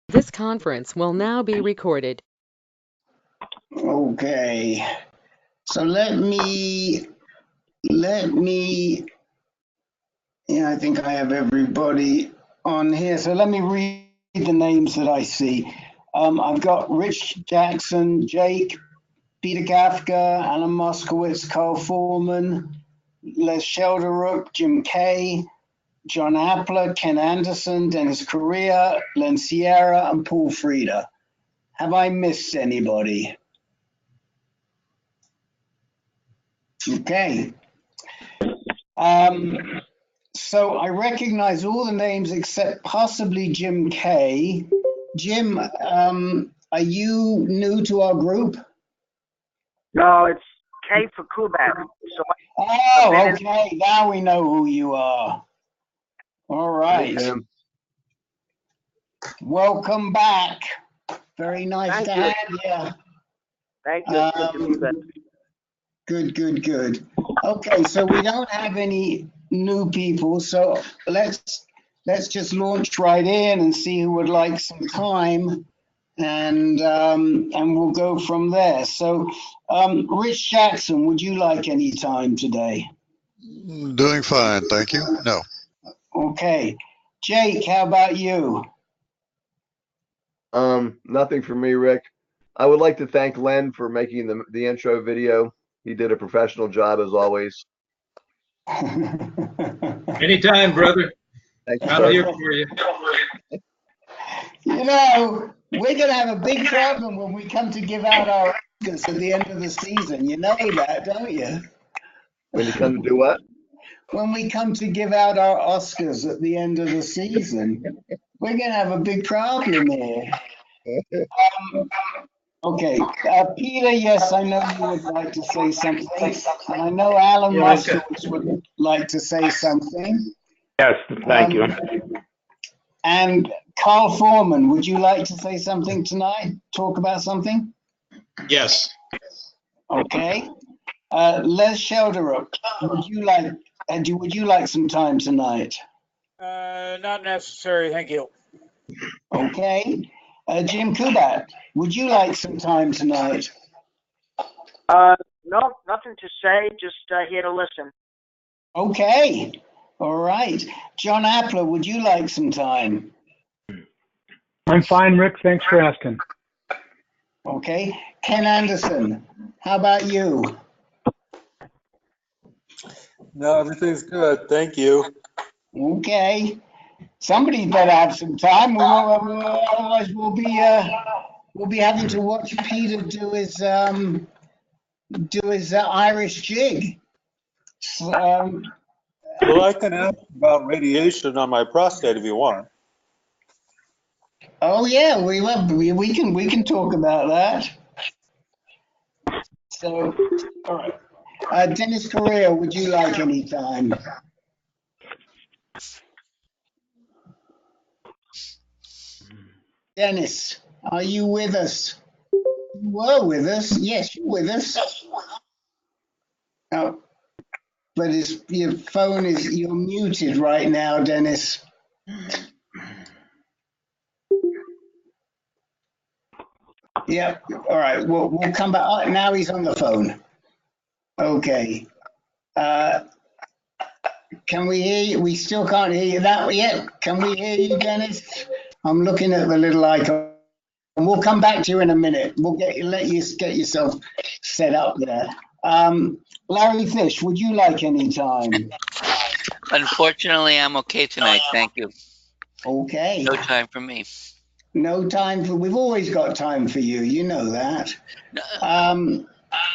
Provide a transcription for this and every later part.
This conference will now be recorded. Okay, so let me, I think I have everybody on here. So let me read the names that I see. I've got Rich Jackson, Jake, Peter Kafka, Alan Moskowitz, Carl Foreman, Les Shelderup, Jim Kay, John Appler, Ken Anderson, Dennis Correa, Len Sierra, and Paul Frieda. Have I missed anybody? Okay. So I recognize all the names except possibly Jim Kay. Jim, are you new to our group? No, it's K for Quebec. So Oh, okay. Now we know who you are. All right. Hey, Welcome back. Very nice Thank to you. have you. Thank you. It's good to be back. Good. Okay, so we don't have any new people, so let's just launch right in and see who would like some time, and we'll go from there. So, Rich Jackson, would you like any time today? Doing fine, thank you. No. Okay, Jake, how about you? Nothing for me, Rick. I would like to thank Len for making the intro video. He did a professional job as always. Anytime, brother. Thank you, I'm sir. here for you. You know, we're going to have a big problem when we come to give out our Oscars at the end of the season. You know that, don't you? When you come to do what? When we come to give out our Oscars at the end of the season, we're going to have a big problem here. Okay, Peter, yes, I know you would like to say something. And I know Alan Moskowitz would like to say something. Yes, thank you. And Carl Foreman, would you like to say something tonight? Talk about something? Yes. Okay. Les Shelderup, would you like some time tonight? Not necessary, thank you. Okay. Jim Kubat, would you like some time tonight? No, nothing to say. Just here to listen. Okay. All right. John Appler, would you like some time? I'm fine, Rick. Thanks for asking. Okay. Ken Anderson, how about you? No, everything's good. Thank you. Okay. Somebody better have some time. Otherwise, we'll be having to watch Peter do his Irish jig. Well, I can ask about radiation on my prostate if you want. Oh yeah, we can talk about that. So, all right. Dennis Correa, would you like any time? Dennis, are you with us? You were with us. Yes, you're with us. Oh, but your phone you're muted right now, Dennis. Yep. All right. We'll come back. Oh, now he's on the phone. Okay. Can we hear you? We still can't hear you that yet. Can we hear you, Dennis? I'm looking at the little icon. And we'll come back to you in a minute. We'll let you get yourself set up there. Larry Fish, would you like any time? Unfortunately, I'm okay tonight. Thank you. Okay. No time for me. No time for. We've always got time for you. You know that.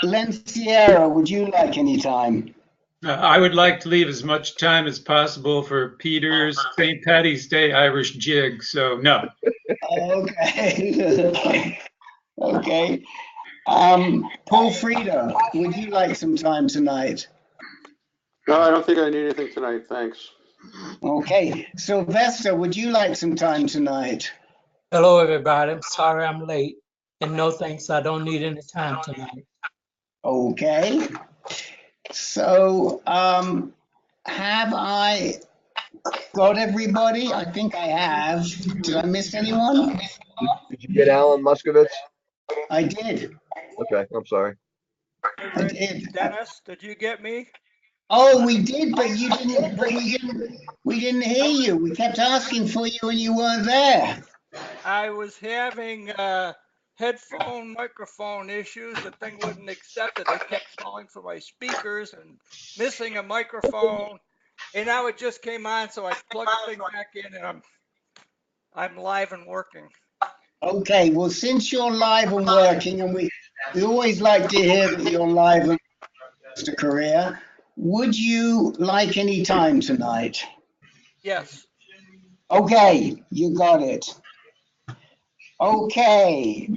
Len Sierra, would you like any time? I would like to leave as much time as possible for Peter's St. Patty's Day Irish jig. So no. Okay. Okay. Paul Frieda, would you like some time tonight? No, I don't think I need anything tonight. Thanks. Okay. Sylvester, would you like some time tonight? Hello, everybody. I'm sorry I'm late. And no thanks, I don't need any time tonight. Okay. So, have I Got everybody? I think I have. Did I miss anyone? Did you get Alan Muskovitz? I did. Okay, I'm sorry. I did. Dennis, did you get me? Oh, we did, but you didn't. But we didn't hear you. We kept asking for you, and you weren't there. I was having headphone microphone issues. The thing wouldn't accept it. It kept calling for my speakers and missing a microphone. And now it just came on, so I plugged the thing back in, and I'm live and working. Okay. Well, since you're live and working, and we always like to hear that you're live and Mr. Correa, would you like any time tonight? Yes. Okay, you got it. Okay,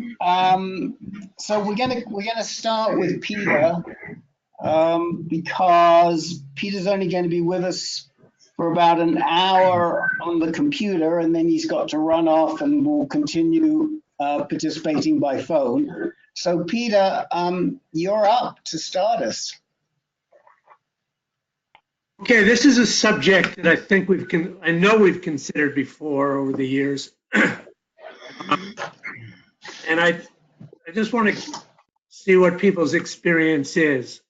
so we're gonna start with Peter, because Peter's only going to be with us for about an hour on the computer, and then he's got to run off, and we'll continue participating by phone. So Peter, you're up to start us. Okay, this is a subject that I think I know we've considered before over the years. And I just want to see what people's experience is.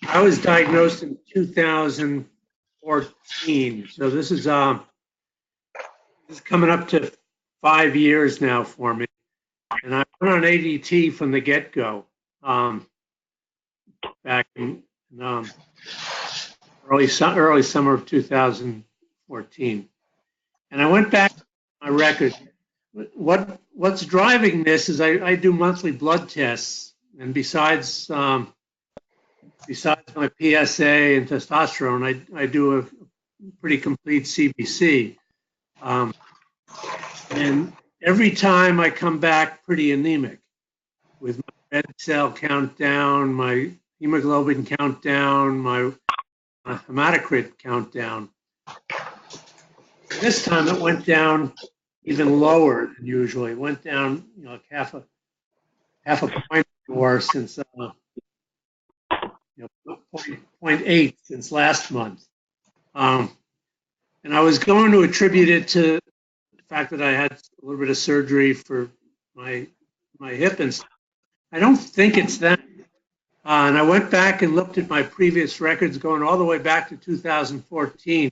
I was diagnosed in 2014, so this is coming up to 5 years now for me. And I went on ADT from the get-go, back in early summer of 2014. And I went back to my record. What's driving this is I do monthly blood tests, and besides my PSA and testosterone, I do a pretty complete CBC. And every time I come back pretty anemic, with my red cell count down, my hemoglobin count down, my hematocrit count down. This time it went down even lower than usually. It went down, like half a point more since 0.8 since last month. And I was going to attribute it to the fact that I had a little bit of surgery for my hip and stuff. I don't think it's that. And I went back and looked at my previous records going all the way back to 2014.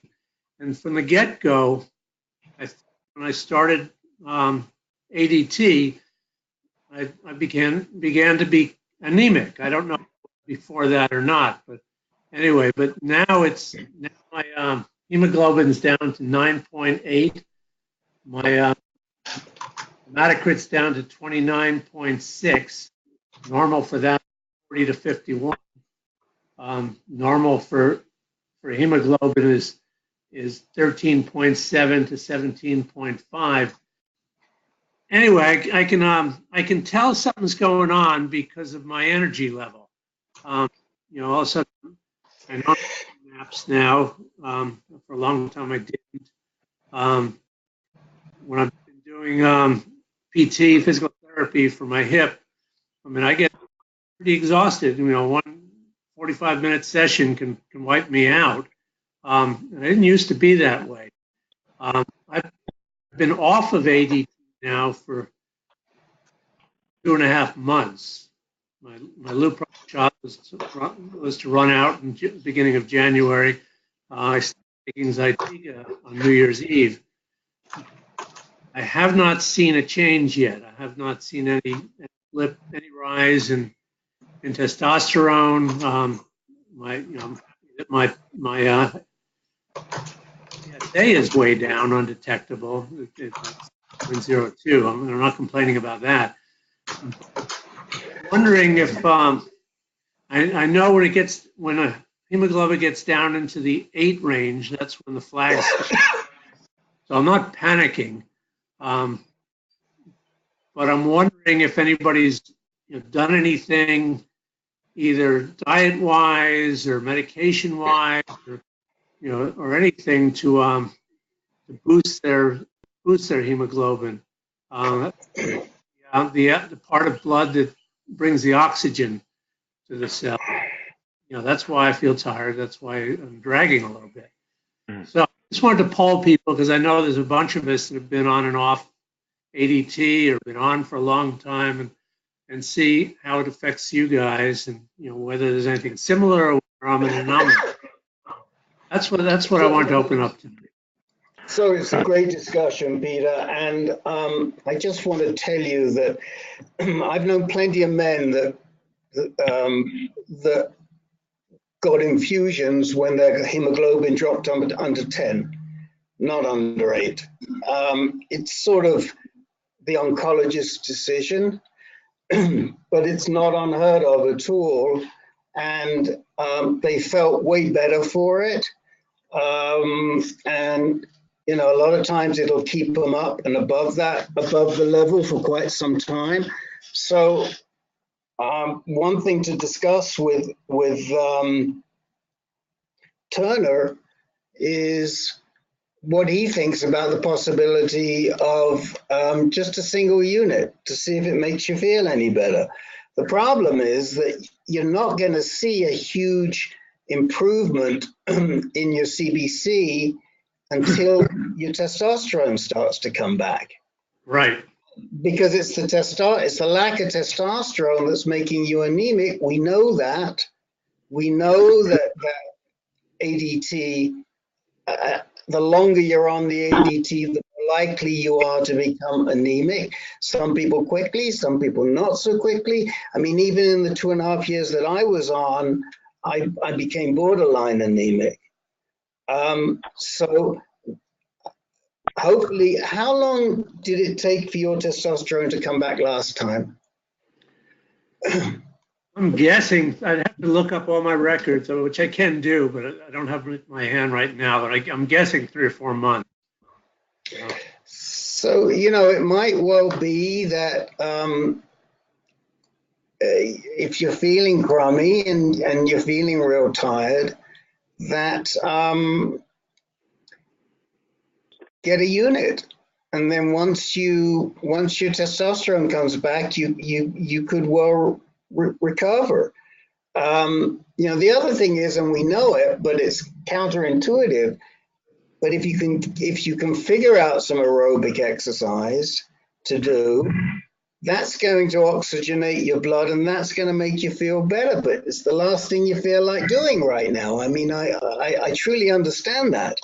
And from the get-go, when I started ADT, I began to be anemic. I don't know before that or not, but anyway. But now my hemoglobin's down to 9.8. My hematocrit's down to 29.6. Normal for that, 40 to 51. Normal for hemoglobin is 13.7 to 17.5. Anyway, I can tell something's going on because of my energy level. All of a sudden, I don't take naps now. For a long time, I didn't. When I've been doing PT, physical therapy for my hip, I get pretty exhausted. One 45-minute session can wipe me out. And I didn't used to be that way. I've been off of ADT now for 2.5 months. My Lupron shot was to run out in the beginning of January. I started taking Zytiga on New Year's Eve. I have not seen a change yet. I have not seen any rise in testosterone. My PSA is way down, undetectable. It's 0.02. I'm not complaining about that. I'm wondering if I know when a hemoglobin gets down into the 8 range, that's when the flags. So I'm not panicking, but I'm wondering if anybody's done anything, either diet-wise or medication-wise, or anything to boost their hemoglobin. The part of blood that brings the oxygen to the cell. that's why I feel tired. That's why I'm dragging a little bit. So I just wanted to poll people because I know there's a bunch of us that have been on and off ADT or been on for a long time and see how it affects you guys and whether there's anything similar or whether I'm an anomaly. That's what I wanted to open up to. So it's a great discussion, Peter, and I just want to tell you that I've known plenty of men that got infusions when their hemoglobin dropped under 10, not under 8. It's sort of the oncologist's decision, but it's not unheard of at all, and they felt way better for it. And a lot of times it'll keep them up and above the level for quite some time. So one thing to discuss with Turner is what he thinks about the possibility of just a single unit to see if it makes you feel any better. The problem is that you're not going to see a huge improvement in your CBC until your testosterone starts to come back. Right. Because it's the lack of testosterone that's making you anemic. We know that. We know that ADT, the longer you're on the ADT, the more likely you are to become anemic. Some people quickly, some people not so quickly. I mean, even in the 2.5 years that I was on, I became borderline anemic. So hopefully, how long did it take for your testosterone to come back last time? I'm guessing, I'd have to look up all my records, which I can do, but I don't have it in my hand right now, but I'm guessing 3 or 4 months. So, it might well be that if you're feeling crummy and you're feeling real tired, that get a unit. And then once your testosterone comes back, you could well recover. The other thing is, and we know it, but it's counterintuitive, but if you can figure out some aerobic exercise to do, that's going to oxygenate your blood and that's going to make you feel better. But it's the last thing you feel like doing right now. I mean, I truly understand that.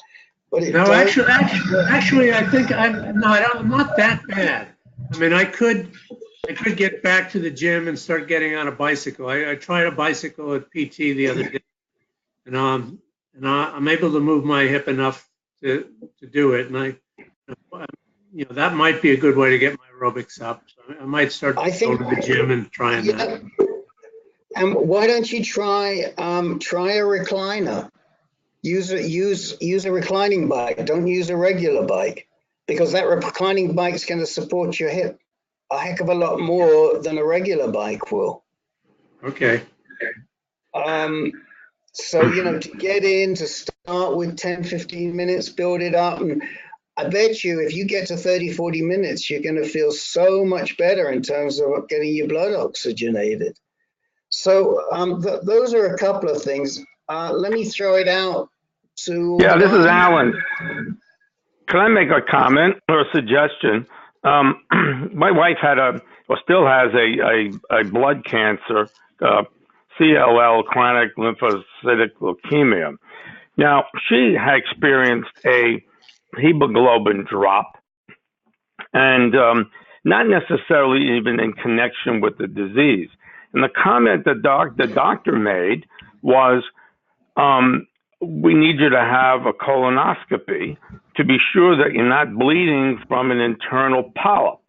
But no, actually, I think I'm not that bad. I mean, I could get back to the gym and start getting on a bicycle. I tried a bicycle at PT the other day, and I'm able to move my hip enough to do it. And that might be a good way to get my aerobics up. So I might start going to the gym and trying that. And why don't you try a recliner? Use a reclining bike. Don't use a regular bike, because that reclining bike is going to support your hip a heck of a lot more than a regular bike will. Okay. So, to get in, to start with 10, 15 minutes, build it up. And I bet you if you get to 30, 40 minutes, you're going to feel so much better in terms of getting your blood oxygenated. So those are a couple of things. Let me throw it out to... Yeah, this is Alan. Can I make a comment or a suggestion? My wife still has a blood cancer, CLL, chronic lymphocytic leukemia. Now, she had experienced a hemoglobin drop, and not necessarily even in connection with the disease. And the comment that the doctor made was, we need you to have a colonoscopy to be sure that you're not bleeding from an internal polyp.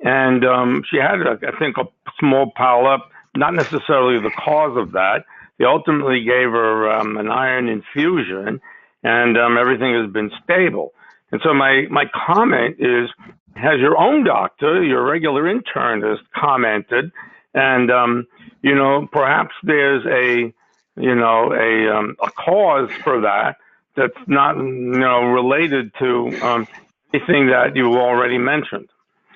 And she had, I think, a small polyp, not necessarily the cause of that. They ultimately gave her an iron infusion, and everything has been stable. And so my comment is, has your own doctor, your regular internist, commented, and perhaps there's a cause for that that's not related to anything that you already mentioned.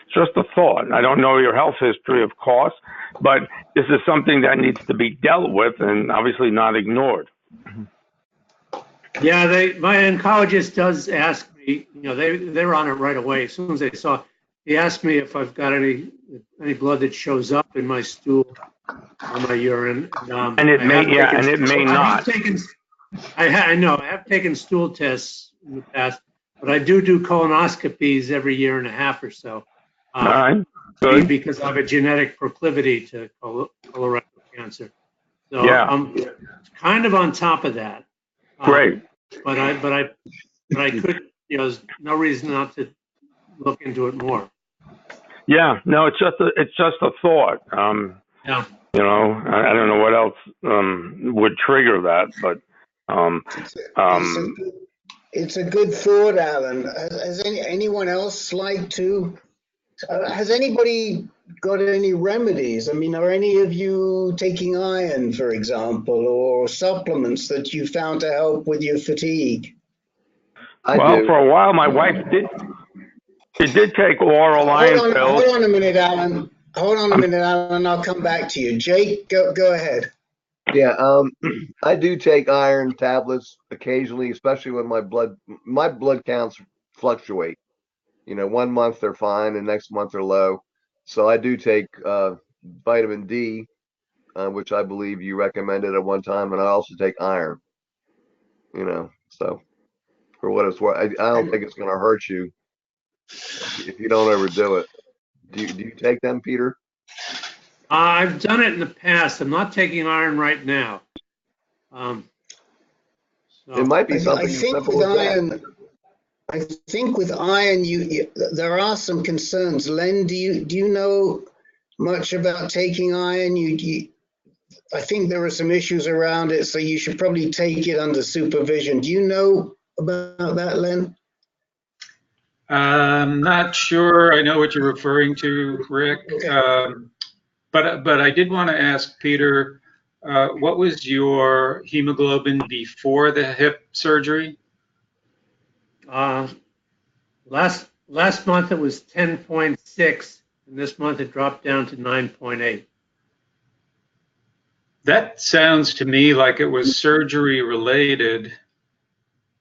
It's just a thought. I don't know your health history, of course, but this is something that needs to be dealt with and obviously not ignored. Yeah, my oncologist does ask me, they were on it right away. As soon as they saw, he asked me if I've got any blood that shows up in my stool or my urine. And it may not. I know, I have taken stool tests in the past, but I do colonoscopies every year and a half or so. All right, good. Because I have a genetic proclivity to colorectal cancer. So Yeah. I'm kind of on top of that. Great. But I could, there's no reason not to look into it more. Yeah, no, it's just a thought. Yeah. I don't know what else would trigger that, but it's a good thought, Alan. Has anyone else like to? Has anybody got any remedies? I mean, are any of you taking iron, for example, or supplements that you found to help with your fatigue? Well, for a while, my wife did. She did take oral iron pills. Hold on a minute, Alan. I'll come back to you. Jake, go ahead. Yeah, I do take iron tablets occasionally, especially when my blood counts fluctuate. 1 month they're fine and next month they're low. So I do take vitamin D, which I believe you recommended at one time, and I also take iron. So for what it's worth, I don't think it's going to hurt you if you don't overdo it. Do you take them, Peter? I've done it in the past. I'm not taking iron right now. It might be something I think with iron. I think with iron, there are some concerns. Len, do you know much about taking iron? I think there are some issues around it, so you should probably take it under supervision. Do you know about that, Len? I'm not sure I know what you're referring to, Rick. But I did want to ask Peter, what was your hemoglobin before the hip surgery? Last month it was 10.6, and this month it dropped down to 9.8. That sounds to me like it was surgery related.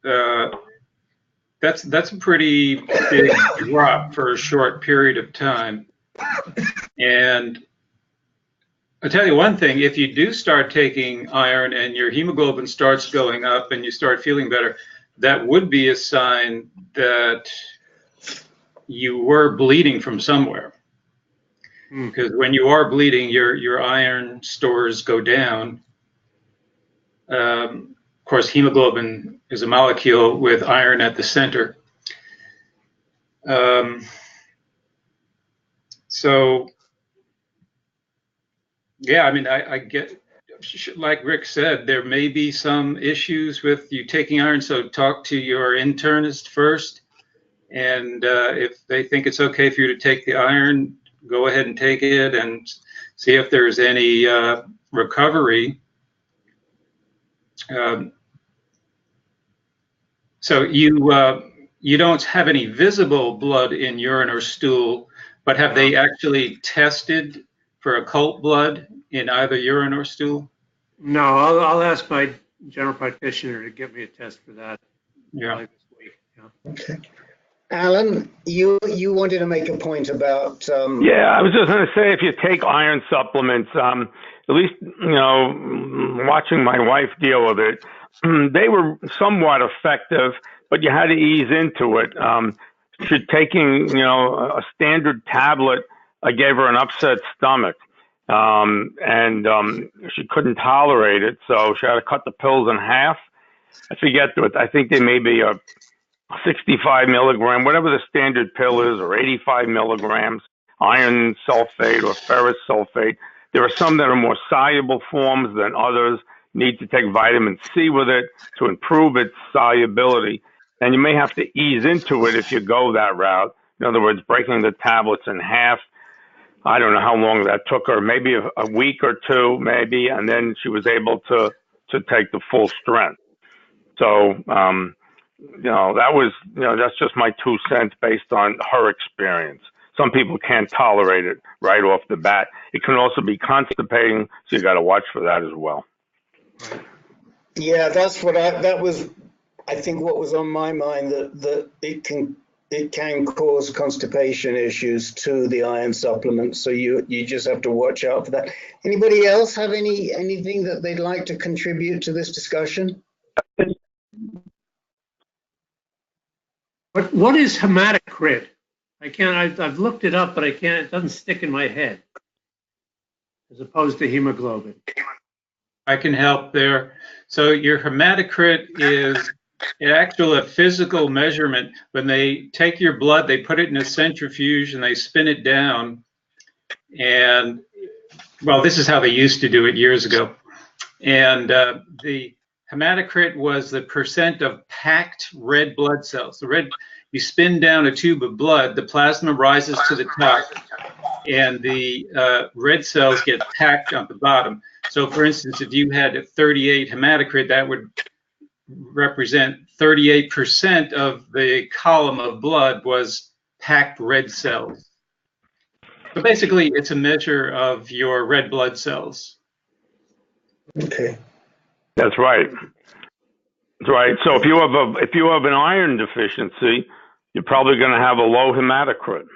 That's a pretty big drop for a short period of time. And I'll tell you one thing, if you do start taking iron and your hemoglobin starts going up and you start feeling better, that would be a sign that you were bleeding from somewhere. Because when you are bleeding, your iron stores go down. Of course, hemoglobin is a molecule with iron at the center. So, yeah, I mean, I get, like Rick said, there may be some issues with you taking iron, so talk to your internist first. And if they think it's okay for you to take the iron, go ahead and take it and see if there's any recovery. So you don't have any visible blood in urine or stool, but have they actually tested for occult blood in either urine or stool? No, I'll ask my general practitioner to get me a test for that. Yeah. This week. Yeah. Okay. Alan, you wanted to make a point about. Yeah, I was just going to say, if you take iron supplements, at least, watching my wife deal with it, they were somewhat effective, but you had to ease into it. She's taking, a standard tablet. I gave her an upset stomach, and she couldn't tolerate it, so she had to cut the pills in half. I forget what, I think they may be a 65 milligram, whatever the standard pill is, or 85 milligrams, iron sulfate or ferrous sulfate. There are some that are more soluble forms than others. Need to take vitamin C with it to improve its solubility. And you may have to ease into it if you go that route. In other words, breaking the tablets in half. I don't know how long that took her, maybe a week or two, maybe, and then she was able to take the full strength. So, that was, that's just my 2 cents based on her experience. some people can't tolerate it right off the bat. It can also be constipating, so you got to watch for that as well. Yeah, that was, I think, what was on my mind, that it can cause constipation issues to the iron supplements. So you just have to watch out for that. Anybody else have anything that they'd like to contribute to this discussion? What is hematocrit? I've looked it up, but I can't, it doesn't stick in my head as opposed to hemoglobin. I can help there. So your hematocrit is actually a physical measurement. When they take your blood, they put it in a centrifuge and they spin it down. And, well, this is how they used to do it years ago. And the hematocrit was the percent of packed red blood cells. You spin down a tube of blood, the plasma rises to the top, and the red cells get packed on the bottom. So, for instance, if you had a 38 hematocrit, that would represent 38% of the column of blood was packed red cells. So basically, it's a measure of your red blood cells. Okay. That's right. That's right. So if you have an iron deficiency, you're probably going to have a low hematocrit.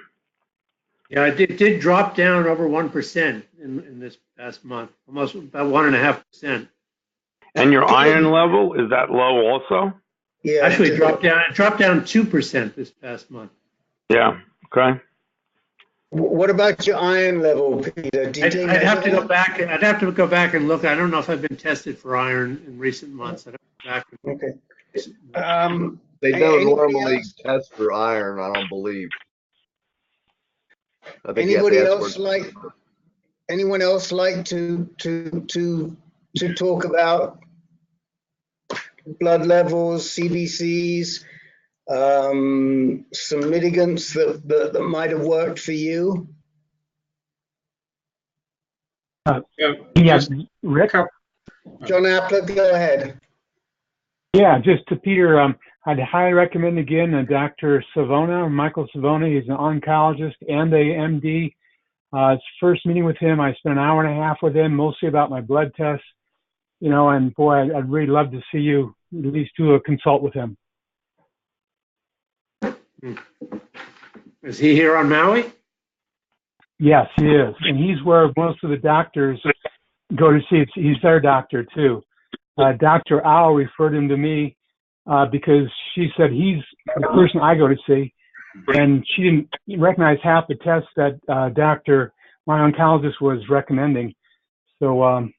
Yeah, it did drop down over 1% in this past month, almost about 1.5%. And your iron level, is that low also? Yeah, actually it dropped down 2% this past month. Yeah. Okay. What about your iron level, Peter? I'd have to go back. I'd have to go back and look. I don't know if I've been tested for iron in recent months. I'd have to go back and okay. They don't normally test for iron, I don't believe. I think anyone else like to talk about blood levels, CBCs, some mitigants that might have worked for you? Yeah, Rick? John Appler, go ahead. Yeah, just to Peter, I'd highly recommend again Dr. Savona, Michael Savona. He's an oncologist and a MD. It's first meeting with him. I spent an hour and a half with him, mostly about my blood tests. You know, and boy, I'd really love to see you at least do a consult with him. Is he here on Maui? Yes, he is. And he's where most of the doctors go to see. He's their doctor, too. Dr. Au referred him to me because she said he's the person I go to see. And she didn't recognize half the tests that my oncologist was recommending. So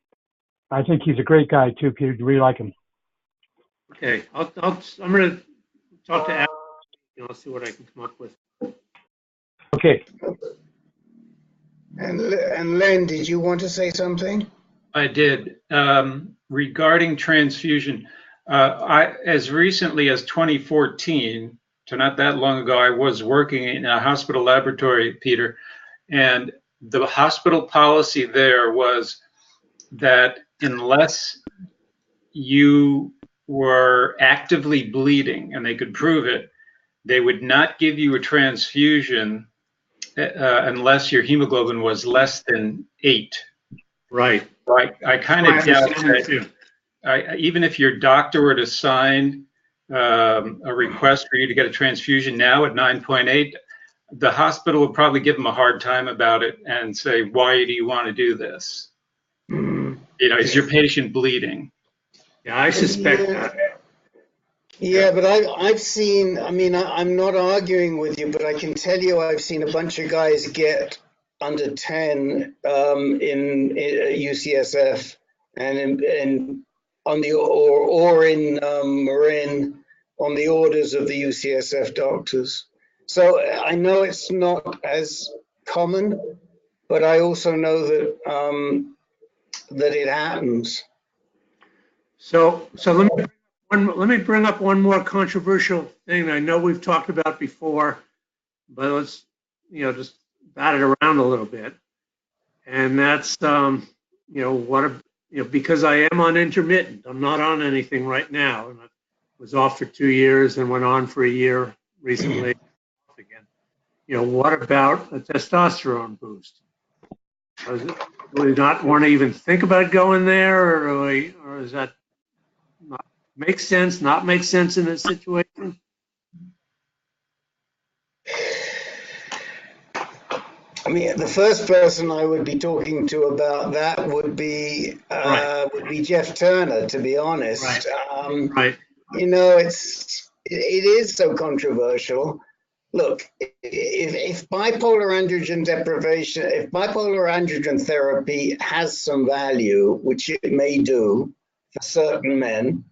I think he's a great guy, too, Peter. You really like him. Okay. I'm going to talk to Al, and I'll see what I can come up with. Okay. And Len, did you want to say something? I did. Regarding transfusion, as recently as 2014, so not that long ago, I was working in a hospital laboratory, Peter, and the hospital policy there was that unless you were actively bleeding and they could prove it, they would not give you a transfusion unless your hemoglobin was less than 8. Right. I kind of doubt that. Even if your doctor were to sign a request for you to get a transfusion now at 9.8, the hospital would probably give them a hard time about it and say, why do you want to do this? You know, is your patient bleeding? Yeah, I suspect that. Yeah, but I've seen, I mean, I'm not arguing with you, but I can tell you I've seen a bunch of guys get under 10 in UCSF and in on the or in Marin on the orders of the UCSF doctors. So I know it's not as common, but I also know that that it happens. So let me bring up one more controversial thing I know we've talked about before, but let's just bat it around a little bit. And that's because I am on intermittent. I'm not on anything right now, and I was off for 2 years and went on for a year recently again. what about a testosterone boost? Do we not want to even think about going there, or does that not make sense, not make sense in this situation? I mean, the first person I would be talking to about that would be Jeff Turner, to be honest. Right. It is so controversial. Look, if bipolar androgen deprivation, if bipolar androgen therapy has some value, which it may do for certain men,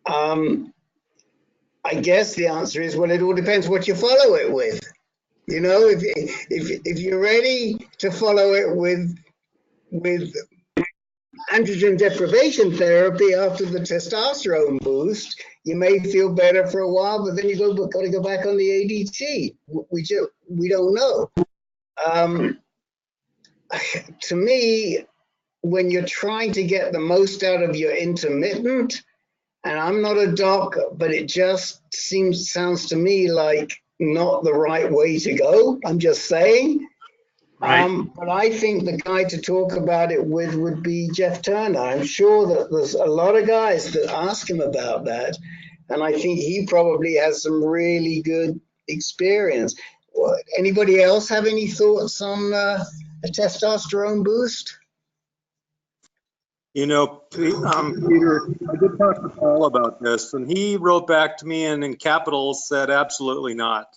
I guess the answer is, well, it all depends what you follow it with. If you're ready to follow it with androgen deprivation therapy after the testosterone boost, you may feel better for a while, but then you got to go back on the ADT. We don't know. To me, when you're trying to get the most out of your intermittent, and I'm not a doc, but it just sounds to me like not the right way to go. I'm just saying. Right. But I think the guy to talk about it with would be Jeff Turner. I'm sure that there's a lot of guys that ask him about that. And I think he probably has some really good experience. Anybody else have any thoughts on a testosterone boost? Peter, I did talk to Paul about this, and he wrote back to me and in capitals said absolutely not.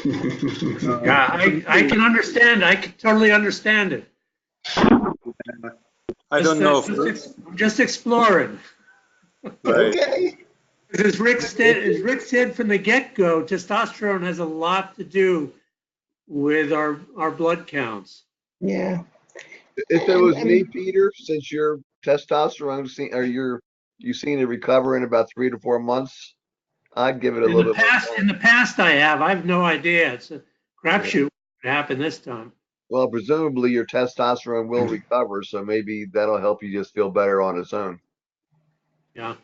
Yeah, I can understand. I can totally understand it. I don't know if I'm just exploring. Right. Okay. As Rick said from the get-go, testosterone has a lot to do with our blood counts. Yeah. If it was me, Peter, since your testosterone you seem to recover in about 3 to 4 months, I'd give it a little bit more. In the past, I have no idea. It's a crapshoot what happened this time. Well, presumably your testosterone will recover, so maybe that'll help you just feel better on its own. Yeah.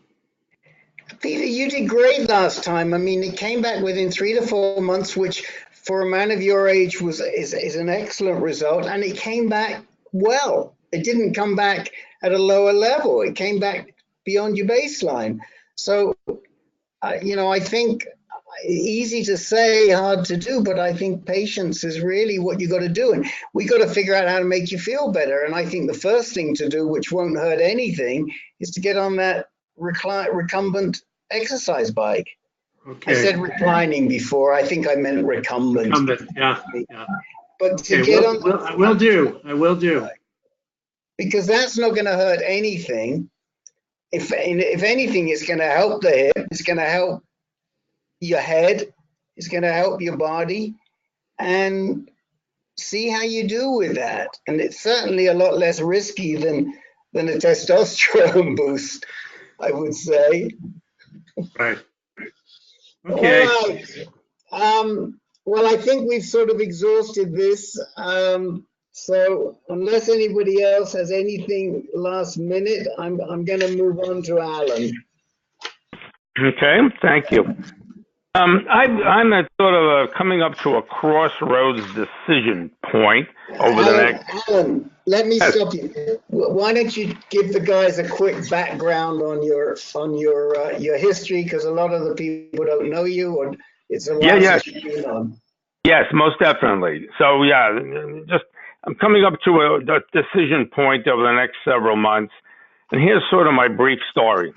Peter, you did great last time. I mean, it came back within 3 to 4 months, which for a man of your age is an excellent result, and it came back well. It didn't come back at a lower level. It came back beyond your baseline. So, I think easy to say, hard to do, but I think patience is really what you got to do. And we got to figure out how to make you feel better. And I think the first thing to do, which won't hurt anything, is to get on that recumbent exercise bike. Okay. I said reclining before. I think I meant recumbent. Yeah. But to Okay, get on, I will do. Because that's not going to hurt anything. If anything, it's going to help the hip. It's going to help your head. It's going to help your body, and see how you do with that. And it's certainly a lot less risky than a testosterone boost, I would say. Right. Okay. All right. Well, I think we've sort of exhausted this. So unless anybody else has anything last minute, I'm going to move on to Alan. Okay, thank you. I'm at sort of coming up to a crossroads decision point over the next. Alan, let me stop you. Why don't you give the guys a quick background on your history, because a lot of the people don't know you, or it's a lot that you've been on. Yes, most definitely. So yeah, I'm coming up to a decision point over the next several months, and here's sort of my brief story.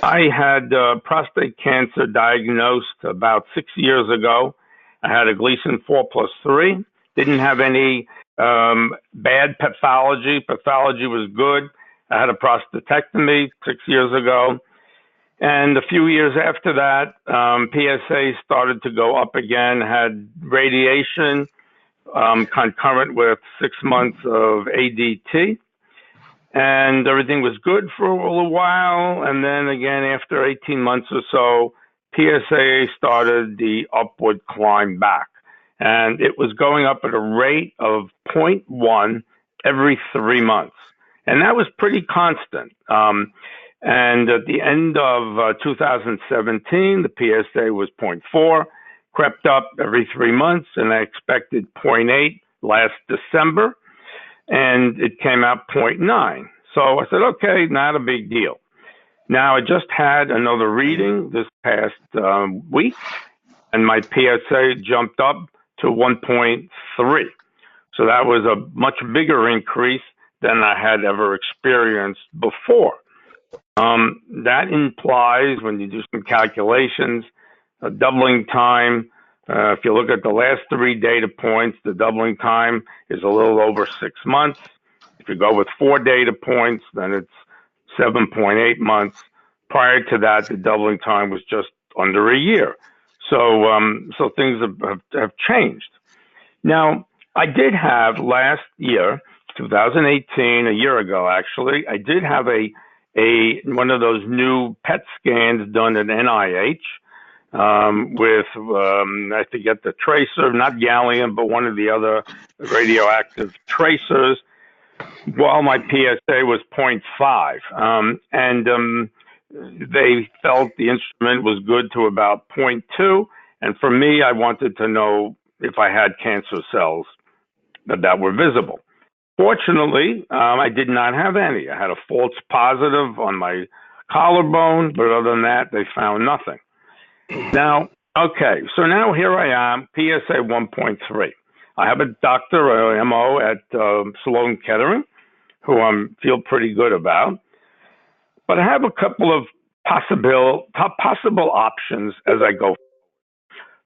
I had prostate cancer diagnosed about 6 years ago. I had a Gleason 4+3. Didn't have any bad pathology. Pathology was good. I had a prostatectomy 6 years ago. And a few years after that, PSA started to go up again, had radiation concurrent with 6 months of ADT. And everything was good for a little while. And then again, after 18 months or so, PSA started the upward climb back. And it was going up at a rate of 0.1 every 3 months. And that was pretty constant. And at the end of 2017, the PSA was 0.4, crept up every 3 months, and I expected zero point 0.8 last December, and it came out 0.9. So I said, okay, not a big deal. Now, I just had another reading this past week, and my PSA jumped up to 1.3. So that was a much bigger increase than I had ever experienced before. That implies, when you do some calculations, a doubling time. If you look at the last 3 data points, the doubling time is a little over 6 months. If you go with 4 data points, then it's 7.8 months. Prior to that, the doubling time was just under a year. So things have changed. Now, I did have last year, 2018, a year ago actually, I did have a one of those new PET scans done at NIH with I forget the tracer, not gallium, but one of the other radioactive tracers, while my PSA was 0.5. And they felt the instrument was good to about 0.2. And for me, I wanted to know if I had cancer cells that were visible. Fortunately, I did not have any. I had a false positive on my collarbone, but other than that, they found nothing. Now, okay, so now here I am, PSA 1.3. I have a doctor, MO at Sloan Kettering, who I feel pretty good about. But I have a couple of possible options as I go.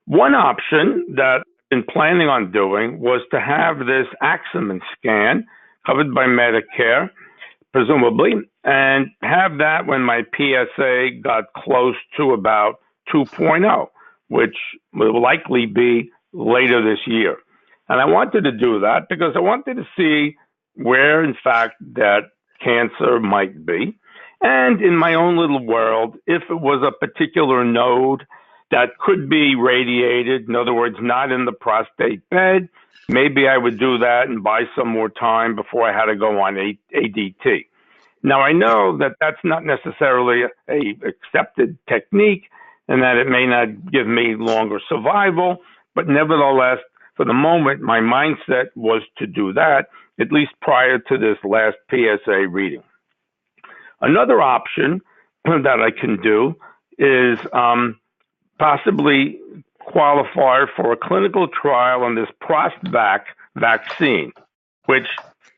One option that I've been planning on doing was to have this Axeman scan covered by Medicare, presumably, and have that when my PSA got close to about 2.0, which will likely be later this year. And I wanted to do that because I wanted to see where, in fact, that cancer might be. And in my own little world, if it was a particular node that could be radiated, in other words, not in the prostate bed, maybe I would do that and buy some more time before I had to go on ADT. Now, I know that that's not necessarily a accepted technique and that it may not give me longer survival, but nevertheless, for the moment, my mindset was to do that, at least prior to this last PSA reading. Another option that I can do is possibly qualify for a clinical trial on this Prostvac vaccine, which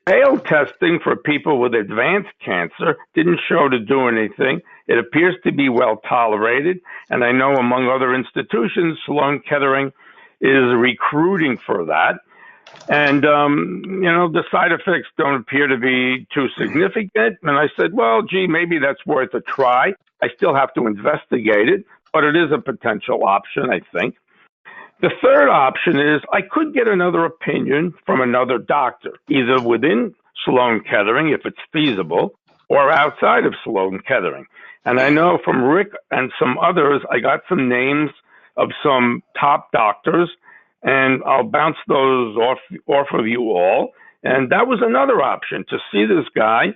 failed testing for people with advanced cancer, didn't show to do anything. It appears to be well tolerated, and I know among other institutions, Sloan Kettering is recruiting for that. And, the side effects don't appear to be too significant. And I said, well, gee, maybe that's worth a try. I still have to investigate it, but it is a potential option, I think. The third option is I could get another opinion from another doctor, either within Sloan Kettering, if it's feasible, or outside of Sloan Kettering. And I know from Rick and some others, I got some names of some top doctors, and I'll bounce those off of you all. And that was another option, to see this guy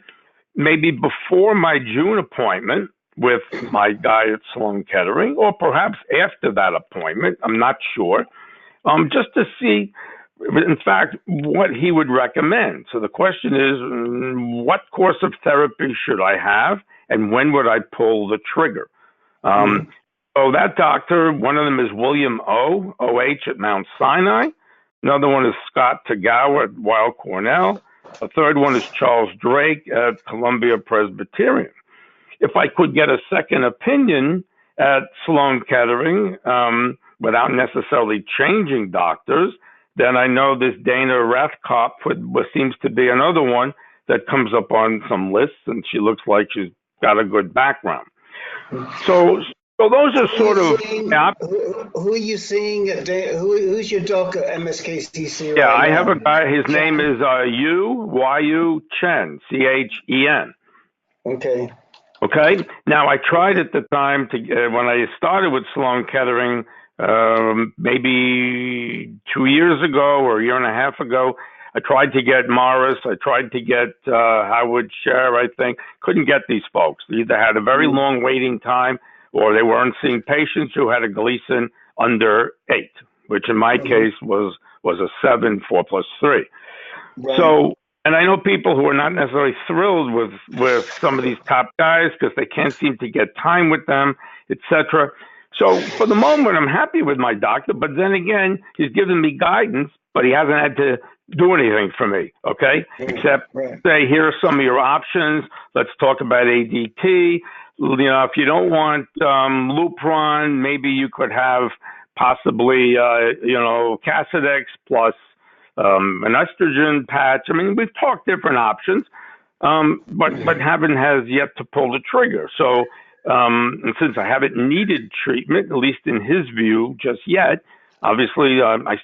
maybe before my June appointment with my guy at Sloan Kettering, or perhaps after that appointment, I'm not sure, just to see, in fact, what he would recommend. So the question is, what course of therapy should I have, and when would I pull the trigger? So that doctor, one of them is William O.H. at Mount Sinai. Another one is Scott Tagawa at Weill Cornell. A third one is Charles Drake at Columbia Presbyterian. If I could get a second opinion at Sloan Kettering without necessarily changing doctors, then I know this Dana Rathkopf seems to be another one that comes up on some lists, and she looks like she's got a good background. So those are sort of... Who are you seeing? Who's your doc at MSKCC right Yeah, now? I have a guy, his name is Yu Chen, C-H-E-N. Okay. Okay. Now, I tried at the time when I started with Sloan Kettering, maybe 2 years ago or a year and a half ago. I tried to get Morris. I tried to get Howard Scher, I think. Couldn't get these folks. They either had a very long waiting time or they weren't seeing patients who had a Gleason under 8, which in my case was a 7, 4 plus 3. Right. So, and I know people who are not necessarily thrilled with some of these top guys because they can't seem to get time with them, etc. So for the moment, I'm happy with my doctor, but then again, he's given me guidance, but he hasn't had to do anything for me, okay? Except say, here are some of your options. Let's talk about ADT. You know, if you don't want Lupron, maybe you could have possibly, Casodex plus an estrogen patch. I mean, we've talked different options, but haven't has yet to pull the trigger. So, and since I haven't needed treatment, at least in his view, just yet, obviously, I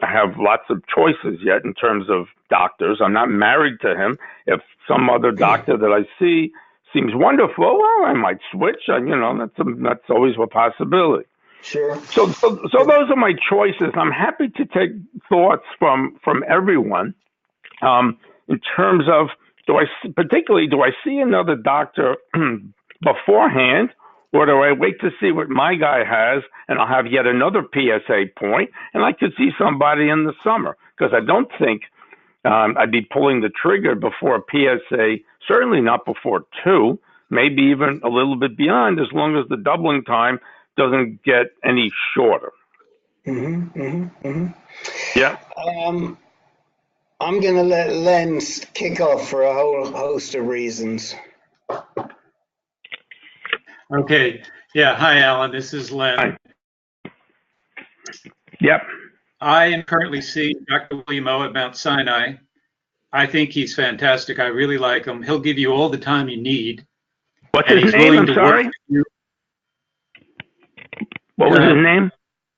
have lots of choices yet in terms of doctors. I'm not married to him. If some other doctor that I see seems wonderful, well, I might switch. That's always a possibility. Sure. So those are my choices. I'm happy to take thoughts from everyone. In terms of, do I see another doctor beforehand, or do I wait to see what my guy has, and I'll have yet another PSA point, and I could see somebody in the summer? Because I don't think I'd be pulling the trigger before a PSA, certainly not before 2, maybe even a little bit beyond, as long as the doubling time doesn't get any shorter. Yeah. I'm going to let Len kick off for a whole host of reasons. Okay. Yeah. Hi, Alan. This is Len. Hi. Yep. I am currently seeing Dr. William O at Mount Sinai. I think he's fantastic. I really like him. He'll give you all the time you need. What's his name? I'm sorry. What was his name?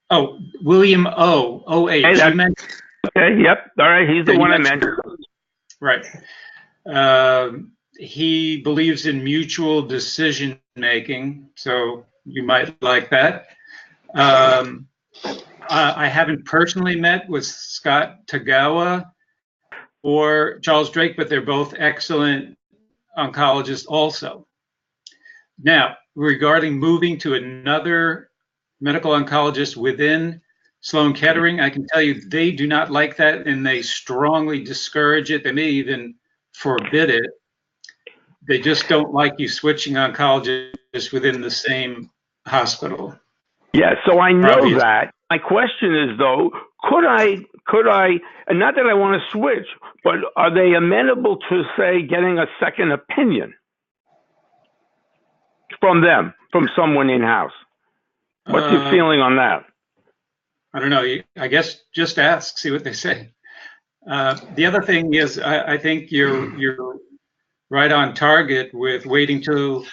Oh, William O. O-H. Okay, yep. All right, he's the one I mentioned. Right. He believes in mutual decision making, so you might like that. I haven't personally met with Scott Tagawa or Charles Drake, but they're both excellent oncologists also. Now, regarding moving to another medical oncologist within Sloan Kettering, I can tell you they do not like that, and they strongly discourage it. They may even forbid it. They just don't like you switching oncologists within the same hospital. Yeah, so I know that. My question is, though, could I, and not that I want to switch, but are they amenable to, say, getting a second opinion from them, from someone in-house? What's your feeling on that? I don't know. I guess just ask, see what they say. The other thing is, I think you're right on target with waiting till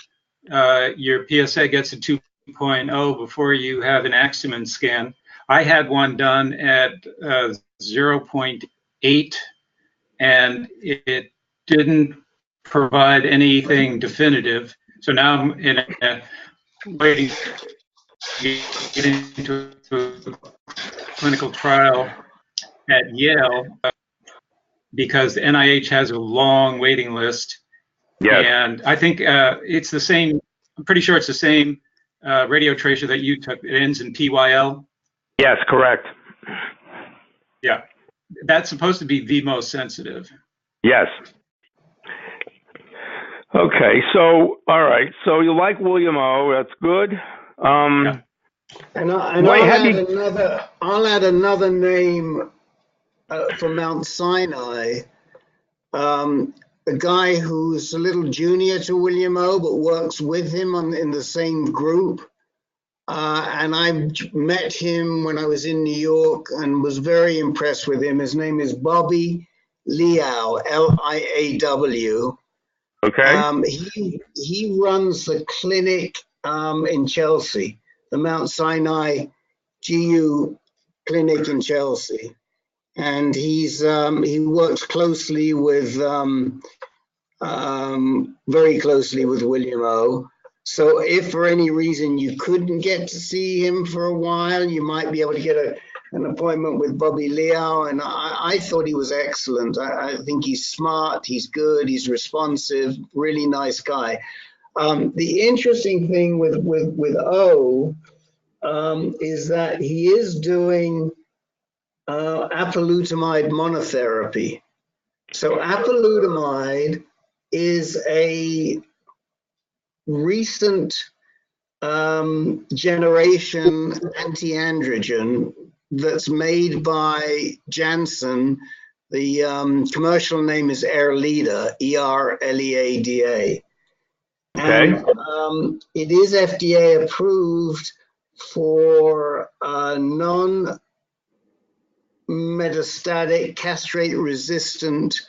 your PSA gets to 2.0 before you have an Axumin scan. I had one done at 0.8, and it didn't provide anything definitive. So now I'm in a waiting to get into a clinical trial at Yale because the NIH has a long waiting list. Yes. And I think it's the same, I'm pretty sure it's the same radio tracer that you took. It ends in PYL. Yes, correct. Yeah. That's supposed to be the most sensitive. Yes. Okay, so, all right. So you like William O. That's good. Yeah. And I'll add another name from Mount Sinai. A guy who's a little junior to William O, but works with him in the same group. And I met him when I was in New York and was very impressed with him. His name is Bobby Liao, Liaw. Okay. He runs the clinic in Chelsea, the Mount Sinai GU clinic in Chelsea. And he works closely with, very closely with William O. So if for any reason you couldn't get to see him for a while, you might be able to get an appointment with Bobby Liao. And I thought he was excellent. I think he's smart, he's good, he's responsive, really nice guy. The interesting thing with O is that he is doing apalutamide monotherapy. So apalutamide is a recent generation anti-androgen that's made by Janssen. The commercial name is Erleada, E-R-L-E-A-D-A. Okay. And it is FDA approved for non-metastatic castrate-resistant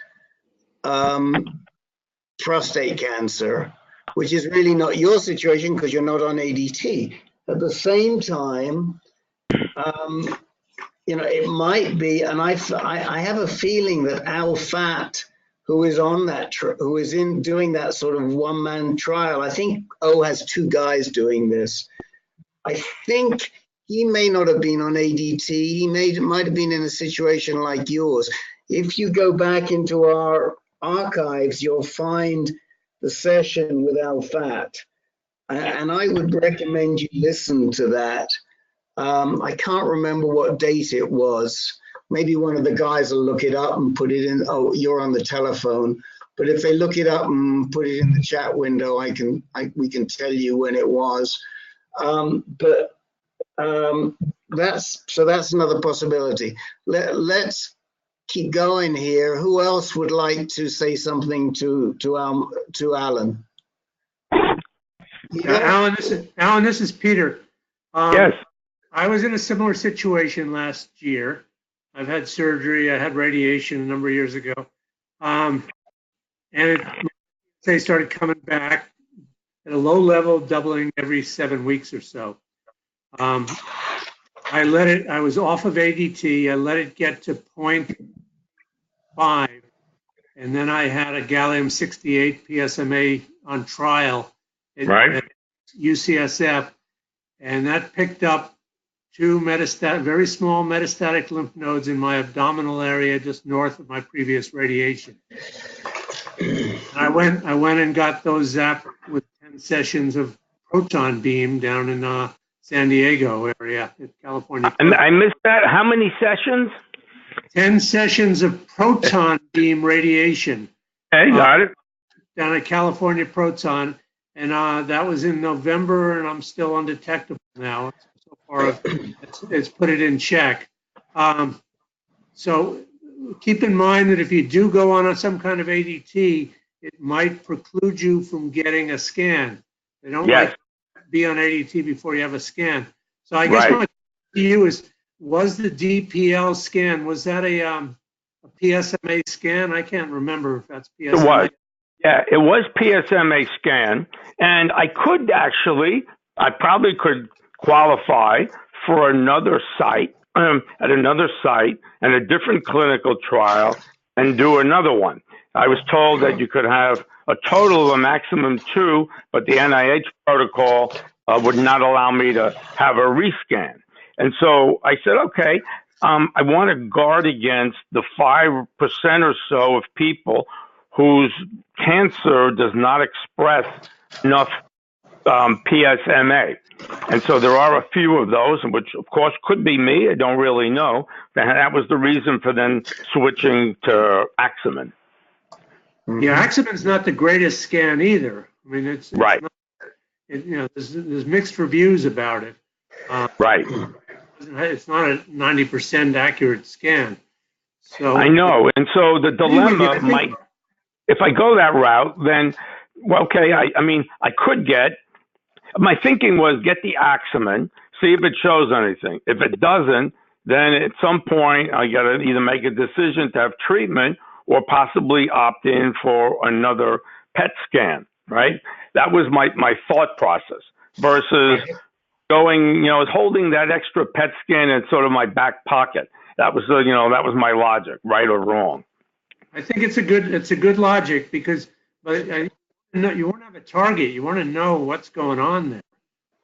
prostate cancer, which is really not your situation because you're not on ADT. At the same time, it might be, and I have a feeling that Al Fat, who is on that, who is in doing that sort of one-man trial, I think O has two guys doing this. I think he may not have been on ADT. He might have been in a situation like yours. If you go back into our archives, you'll find the session with Al Fat, and I would recommend you listen to that. I can't remember what date it was. Maybe one of the guys will look it up and put it in. Oh, you're on the telephone. But if they look it up and put it in the chat window, we can tell you when it was. That's another possibility. Let's keep going here. Who else would like to say something to Alan? Alan, this is Peter. Yes. I was in a similar situation last year. I've had surgery. I had radiation a number of years ago. They started coming back at a low level, doubling every 7 weeks or so. I was off of ADT. I let it get to 0.5. And then I had a gallium-68 PSMA on trial at UCSF. And that picked up two very small metastatic lymph nodes in my abdominal area just north of my previous radiation. I went and got those zapped with 10 sessions of proton beam down in San Diego area in California. I missed that. How many sessions? 10 sessions of proton beam radiation. Hey, got it. Down at California Proton. And that was in November, and I'm still undetectable now. So far, it's put it in check. So keep in mind that if you do go on some kind of ADT, it might preclude you from getting a scan. They don't like to be on ADT before you have a scan. So I guess my question to you is, was the DPL scan, was that a PSMA scan? I can't remember if that's PSMA. It was. Yeah, it was PSMA scan, and I probably could qualify for another site, at another site, and a different clinical trial, and do another one. I was told that you could have a total of a maximum 2, but the NIH protocol would not allow me to have a rescan. And so I said, okay, I want to guard against the 5% or so of people whose cancer does not express enough PSMA. And so there are a few of those, which of course could be me. I don't really know. And that was the reason for then switching to Axeman. Yeah, Axeman's not the greatest scan either. I mean, it's right. Not, there's mixed reviews about it. Right. It's not a 90% accurate scan. So I know. And so the dilemma might, if I go that route, then, well, okay, I mean, I could my thinking was get the Axeman, see if it shows anything. If it doesn't, then at some point I got to either make a decision to have treatment or possibly opt in for another PET scan, right? That was my thought process versus going, holding that extra PET scan in sort of my back pocket. That was that was my logic, right or wrong. I think it's a good logic because, you want to have a target. You want to know what's going on there.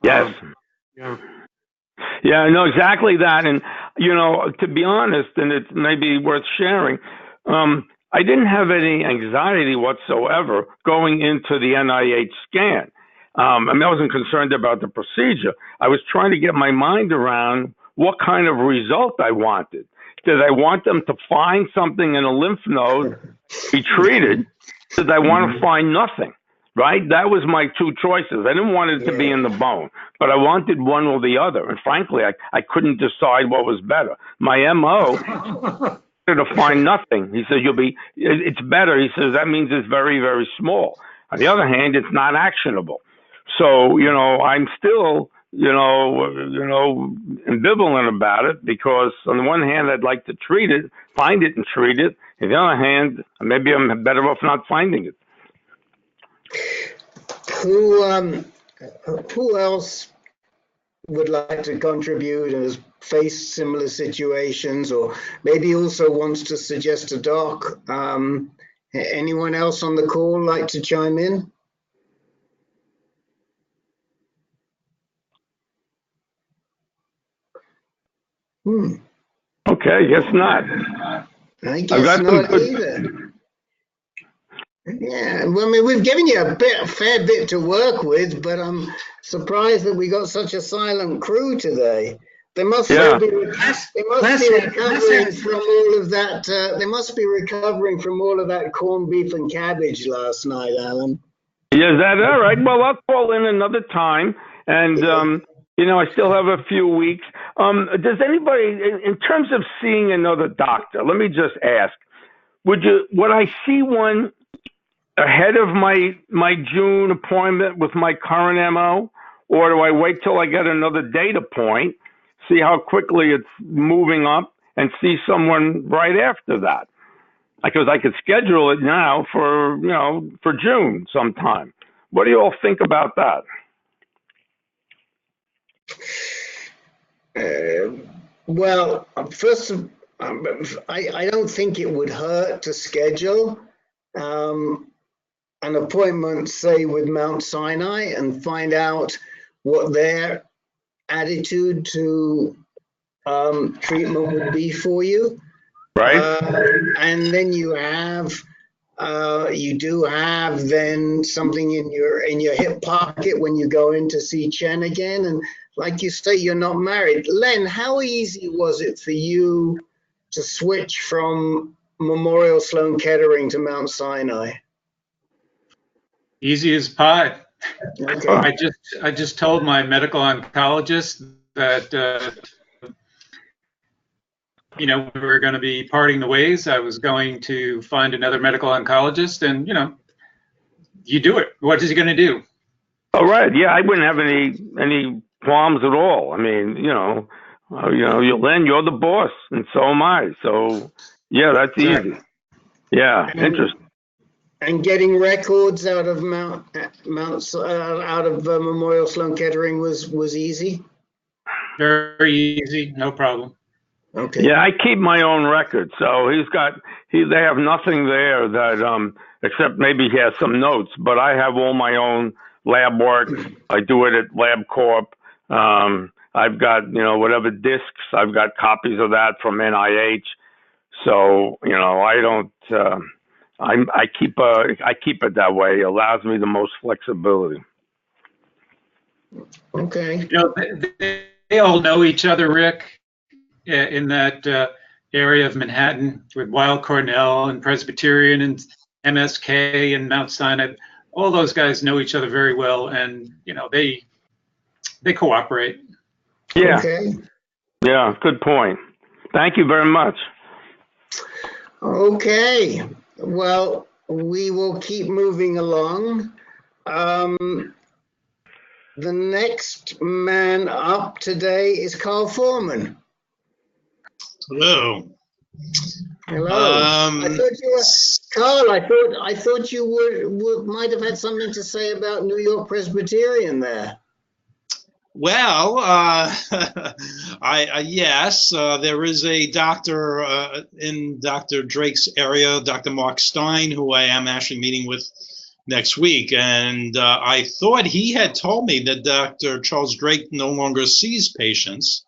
Yes. Yeah, I know exactly that. And, to be honest, and it may be worth sharing, I didn't have any anxiety whatsoever going into the NIH scan. I mean, I wasn't concerned about the procedure. I was trying to get my mind around what kind of result I wanted. Did I want them to find something in a lymph node, be treated? Did I want to find nothing? Right? That was my two choices. I didn't want it to be in the bone, but I wanted one or the other. And frankly, I couldn't decide what was better. My MO to find nothing. He says, it's better. He says, that means it's very, very small. On the other hand, it's not actionable. So, I'm still, ambivalent about it because on the one hand, I'd like to find it and treat it. On the other hand, maybe I'm better off not finding it. Who else would like to contribute and has faced similar situations, or maybe also wants to suggest a doc? Anyone else on the call like to chime in? Okay, guess not. I guess not either. Yeah, well, I mean, we've given you a fair bit to work with, but I'm surprised that we got such a silent crew today. They must be recovering from all of that. They must be recovering from all of that corned beef and cabbage last night, Alan. Yeah, is that all right? Well, I'll call in another time, and I still have a few weeks. Does anybody, in terms of seeing another doctor, let me just ask: would I see one ahead of my June appointment with my current MO, or do I wait till I get another data point, see how quickly it's moving up, and see someone right after that? Because I could schedule it now for June sometime. What do you all think about that? Well, first, I don't think it would hurt to schedule an appointment, say, with Mount Sinai and find out what their attitude to treatment would be for you. Right. And then you do have then something in your hip pocket when you go in to see Chen again. And like you say, you're not married. Len, how easy was it for you to switch from Memorial Sloan Kettering to Mount Sinai? Easy as pie. Okay. I just told my medical oncologist that we were going to be parting the ways. I was going to find another medical oncologist, and you do it. What is he going to do? Oh, right. Yeah, I wouldn't have any qualms at all. I mean, Len, you're the boss, and so am I. So, yeah, that's easy. Yeah, interesting. And getting records out of Memorial Sloan Kettering was easy. Very easy, no problem. Okay. Yeah, I keep my own record, so they have nothing there that except maybe he has some notes, but I have all my own lab work. I do it at LabCorp. I've got whatever discs. I've got copies of that from NIH. So I don't. I keep it that way. It allows me the most flexibility. Okay. They all know each other, Rick, in that area of Manhattan with Weill Cornell and Presbyterian and MSK and Mount Sinai. All those guys know each other very well, and they cooperate. Yeah. Okay. Yeah. Good point. Thank you very much. Okay. Well, we will keep moving along. The next man up today is Carl Foreman. Hello. Hello. I thought you were Carl. I thought you might have had something to say about New York Presbyterian there. Well, yes, there is a doctor in Dr. Drake's area, Dr. Mark Stein, who I am actually meeting with next week. And I thought he had told me that Dr. Charles Drake no longer sees patients,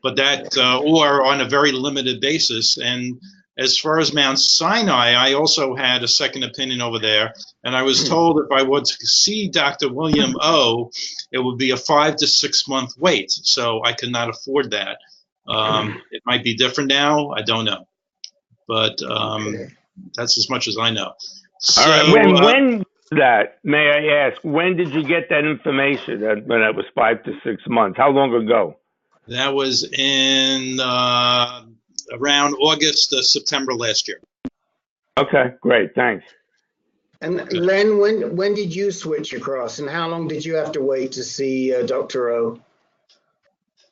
but that, or on a very limited basis. And As far as Mount Sinai, I also had a second opinion over there, and I was told if I were to see Dr. William O, it would be a 5 to 6 month wait, so I could not afford that. It might be different now, I don't know, but that's as much as I know. So, All right. When was that? May I ask? When did you get that information? When it was 5 to 6 months? How long ago? that was in around August, September last year. Okay, great. Thanks. And Len, when did you switch across, and how long did you have to wait to see Dr. O?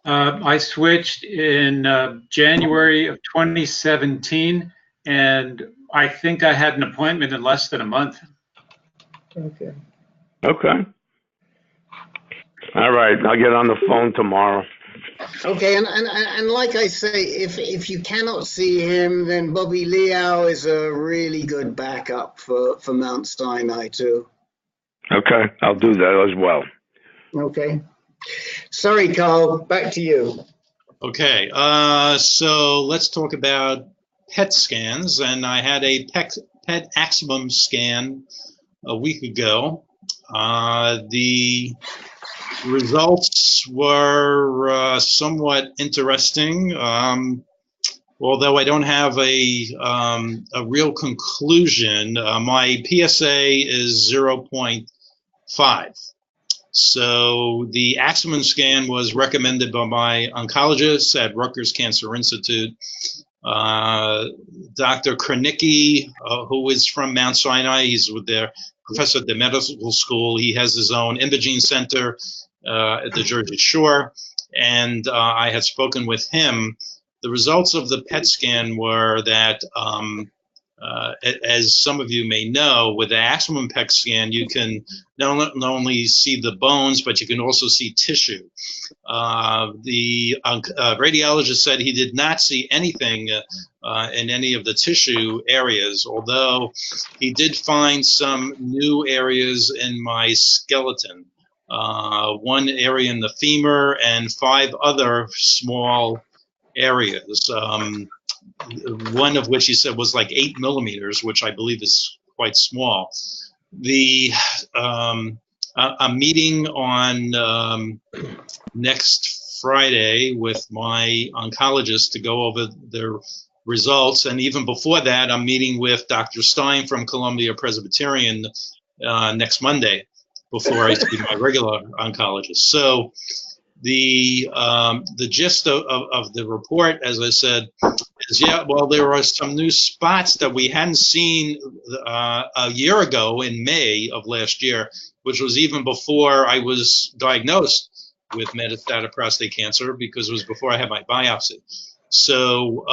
I switched in January of 2017, and I think I had an appointment in less than a month. Okay. Okay. All right. I'll get on the phone tomorrow. Okay, and like I say, if you cannot see him, then Bobby Liao is a really good backup for Mount Sinai too. Okay. I'll do that as well. Okay. Sorry, Carl. Back to you. Okay, so let's talk about PET scans. And I had a PET aximum scan a week ago. The results were somewhat interesting, although I don't have a real conclusion. My PSA is 0.5. So the aximum scan was recommended by my oncologist at Rutgers Cancer Institute. Dr. Kranicki, who is from Mount Sinai, he's with their professor at the medical school. He has his own imaging center at the Jersey Shore, and I had spoken with him. The results of the PET scan were that, as some of you may know, with the aximum PET scan, you can not only see the bones, but you can also see tissue. The radiologist said he did not see anything in any of the tissue areas, although he did find some new areas in my skeleton. One area in the femur and 5 other small areas. One of which he said was like 8 millimeters, which I believe is quite small. I'm meeting on next Friday with my oncologist to go over their results, and even before that, I'm meeting with Dr. Stein from Columbia Presbyterian next Monday before I see my regular oncologist. So the gist of the report, as I said, is well, there are some new spots that we hadn't seen a year ago in May of last year, which was even before I was diagnosed with metastatic prostate cancer, because it was before I had my biopsy. So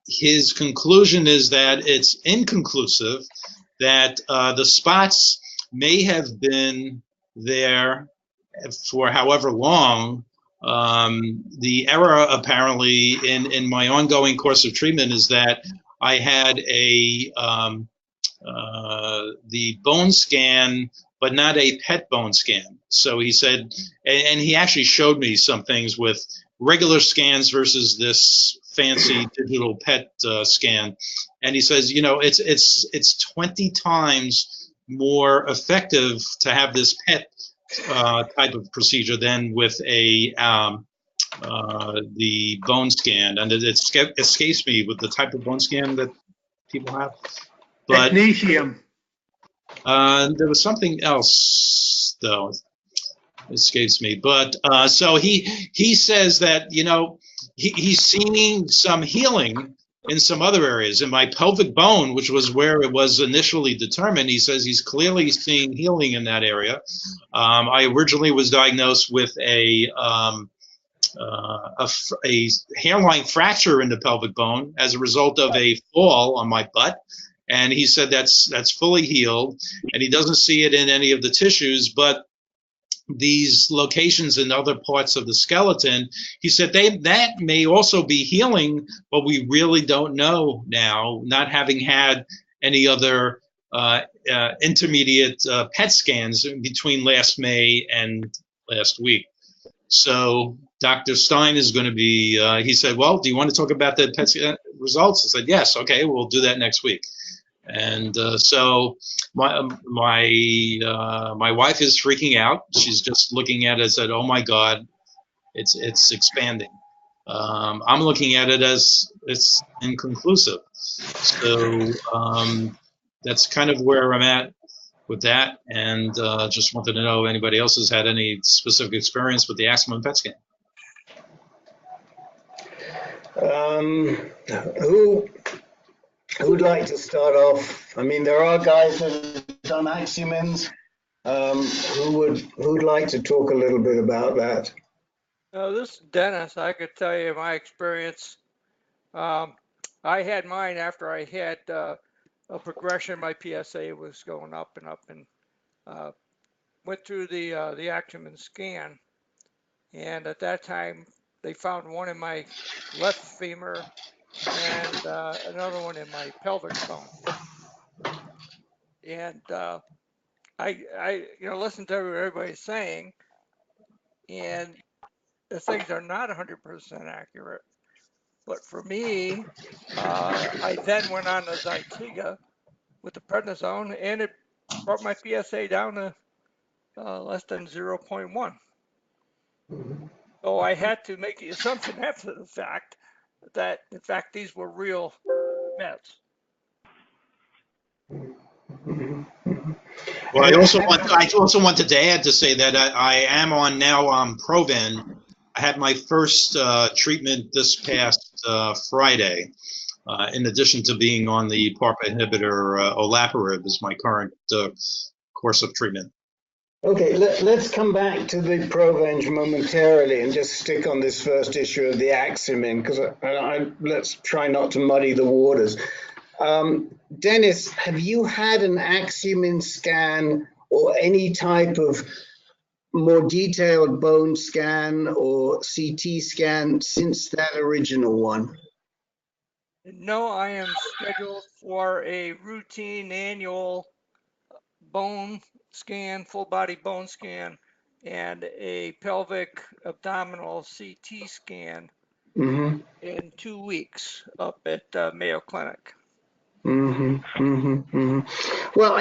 his conclusion is that it's inconclusive, that the spots may have been there for however long. The error apparently in my ongoing course of treatment is that I had the bone scan, but not a PET bone scan. So he said, and he actually showed me some things with regular scans versus this fancy digital PET scan, and he says, you know, it's 20 times more effective to have this PET type of procedure than with the bone scan, and it escapes me with the type of bone scan that people have. But Technetium. there was something else though. Escapes me. But so he says that, you know, he's seeing some healing in some other areas. In my pelvic bone, which was where it was initially determined, he says he's clearly seeing healing in that area. I originally was diagnosed with a hairline fracture in the pelvic bone as a result of a fall on my butt. And he said that's fully healed, and he doesn't see it in any of the tissues, but these locations in other parts of the skeleton, he said that may also be healing, but we really don't know now, not having had any other intermediate PET scans between last May and last week. So Dr. Stein is going to be, he said, well, do you want to talk about the PET scan results? I said, yes, okay, we'll do that next week. And so my wife is freaking out. She's just looking at it and said, oh my God, it's expanding. I'm looking at it as it's inconclusive. So that's kind of where I'm at with that, and just wanted to know if anybody else has had any specific experience with the Axeman PET scan. Who'd like to start off? I mean, there are guys that have done Axumins. Who'd like to talk a little bit about that? This is Dennis. I could tell you my experience. I had mine after I had a progression. My PSA was going up and up, and went through the Acumen scan. And at that time, they found one in my left femur and another one in my pelvic bone. And I listened to what everybody's saying, and the things are not 100% accurate. But for me, I then went on to Zytiga with the prednisone, and it brought my PSA down to less than 0.1. So I had to make the assumption after the fact that, in fact, these were real meds. Well, I also wanted to add to say that I am on now on Proven. I had my first treatment this past Friday. In addition to being on the PARP inhibitor, olaparib is my current course of treatment. Okay, let's come back to the Provenge momentarily and just stick on this first issue of the Axumin, because let's try not to muddy the waters. Dennis, have you had an Axumin scan or any type of more detailed bone scan or CT scan since that original one? No, I am scheduled for a routine annual bone scan, full body bone scan, and a pelvic abdominal CT scan in 2 weeks up at Mayo Clinic. Well,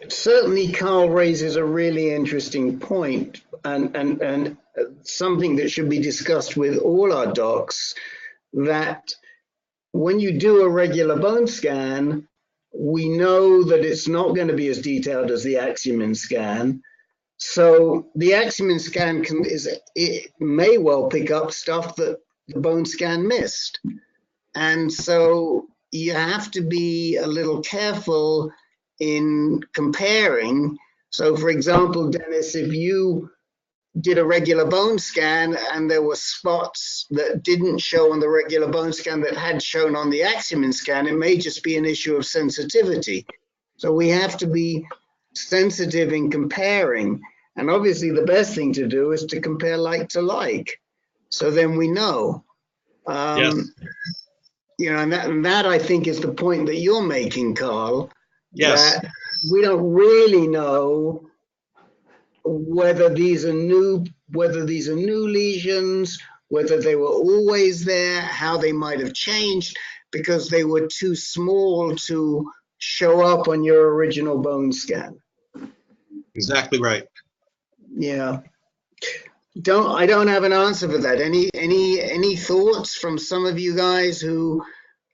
certainly Carl raises a really interesting point, and something that should be discussed with all our docs, that when you do a regular bone scan, we know that it's not going to be as detailed as the Axumin scan. So the Axumin scan it may well pick up stuff that the bone scan missed. And so you have to be a little careful in comparing. So for example, Dennis, if you did a regular bone scan and there were spots that didn't show on the regular bone scan that had shown on the Axumin scan, it may just be an issue of sensitivity. So we have to be sensitive in comparing. And obviously the best thing to do is to compare like to like. So then we know. Yes. And that I think is the point that you're making, Carl. Yes. That we don't really know whether these are new lesions, whether they were always there, how they might have changed because they were too small to show up on your original bone scan. Exactly right. Yeah. I don't have an answer for that. Any thoughts from some of you guys who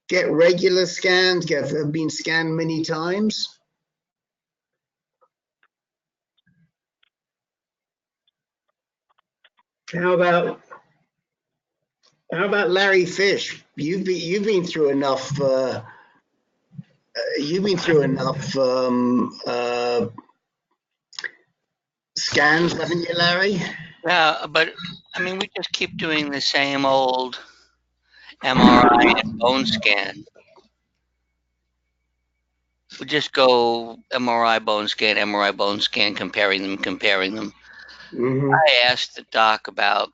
get regular scans, have been scanned many times? How about Larry Fish? You've been through enough. Scans, haven't you, Larry? Yeah, but I mean, we just keep doing the same old MRI and bone scan. We just go MRI, bone scan, comparing them. I asked the doc about,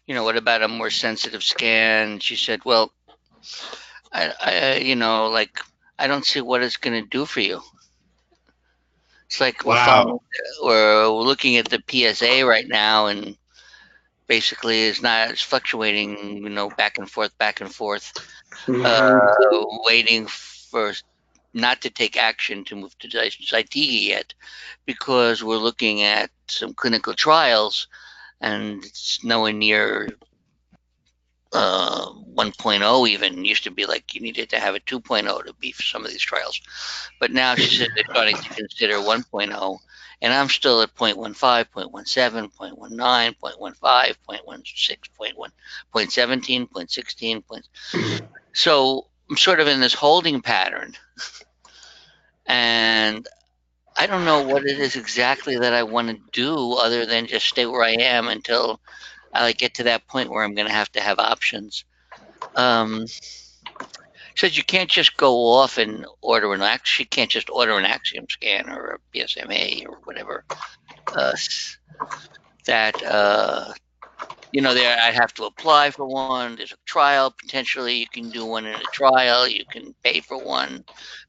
what about a more sensitive scan? She said, well, I don't see what it's going to do for you. It's like Wow. we're looking at the PSA right now, and basically it's fluctuating, back and forth, waiting for not to take action to move to Zytiga yet, because we're looking at some clinical trials, and it's nowhere near 1.0 even. It used to be like you needed to have a 2.0 to be for some of these trials. But now she said they're starting to consider 1.0, and I'm still at 0.15, 0.17, 0.19, 0.15, 0.16, 0.17, 0.16. So I'm sort of in this holding pattern, and I don't know what it is exactly that I want to do other than just stay where I am until I get to that point where I'm going to have options. Says you can't just go off and order an axiom. You can't just order an axiom scan or a PSMA or whatever. There I'd have to apply for one. There's a trial potentially. You can do one in a trial. You can pay for one.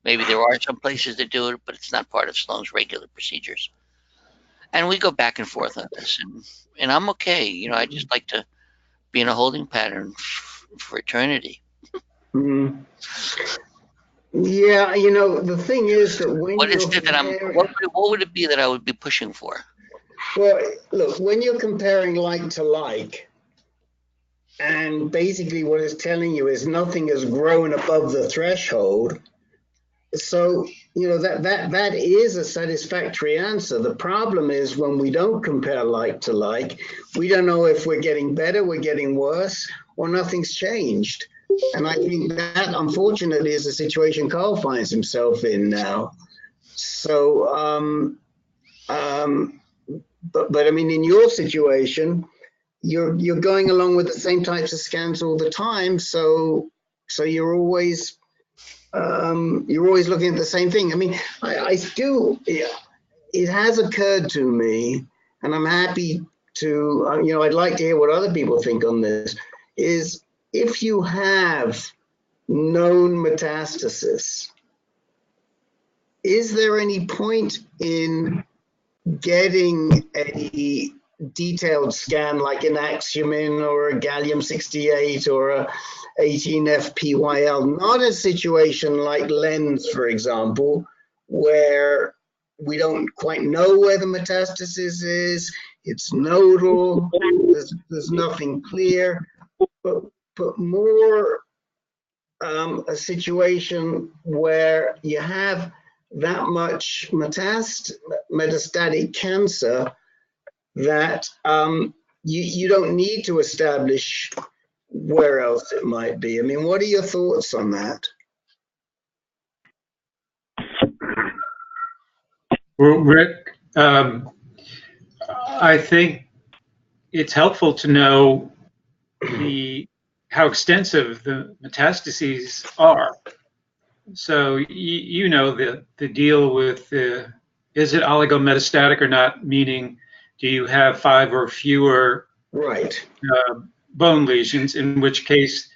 Maybe there are some places that do it, but it's not part of Sloan's regular procedures. And we go back and forth on this, and I'm okay. I just like to be in a holding pattern for eternity. Mm. Yeah, the thing is that when what would it be that I would be pushing for? Well, look, when you're comparing like to like, and basically what it's telling you is nothing has grown above the threshold. So, that is a satisfactory answer. The problem is when we don't compare like to like, we don't know if we're getting better, we're getting worse, or nothing's changed. And I think that, unfortunately, is the situation Carl finds himself in now. So, but I mean, in your situation, you're going along with the same types of scans all the time. So you're always looking at the same thing. I mean, I still, it has occurred to me, and I'm happy to, I'd like to hear what other people think on this, is if you have known metastasis, is there any point in getting a detailed scan like an Axumin or a gallium-68 or a 18F-PYL, not a situation like LENS, for example, where we don't quite know where the metastasis is, it's nodal, there's nothing clear, but more a situation where you have that much metastatic cancer that you don't need to establish where else it might be. I mean, what are your thoughts on that? Well, Rick, I think it's helpful to know how extensive the metastases are. So you know the deal with is it oligometastatic or not? Meaning, do you have 5 or fewer bone lesions? In which case,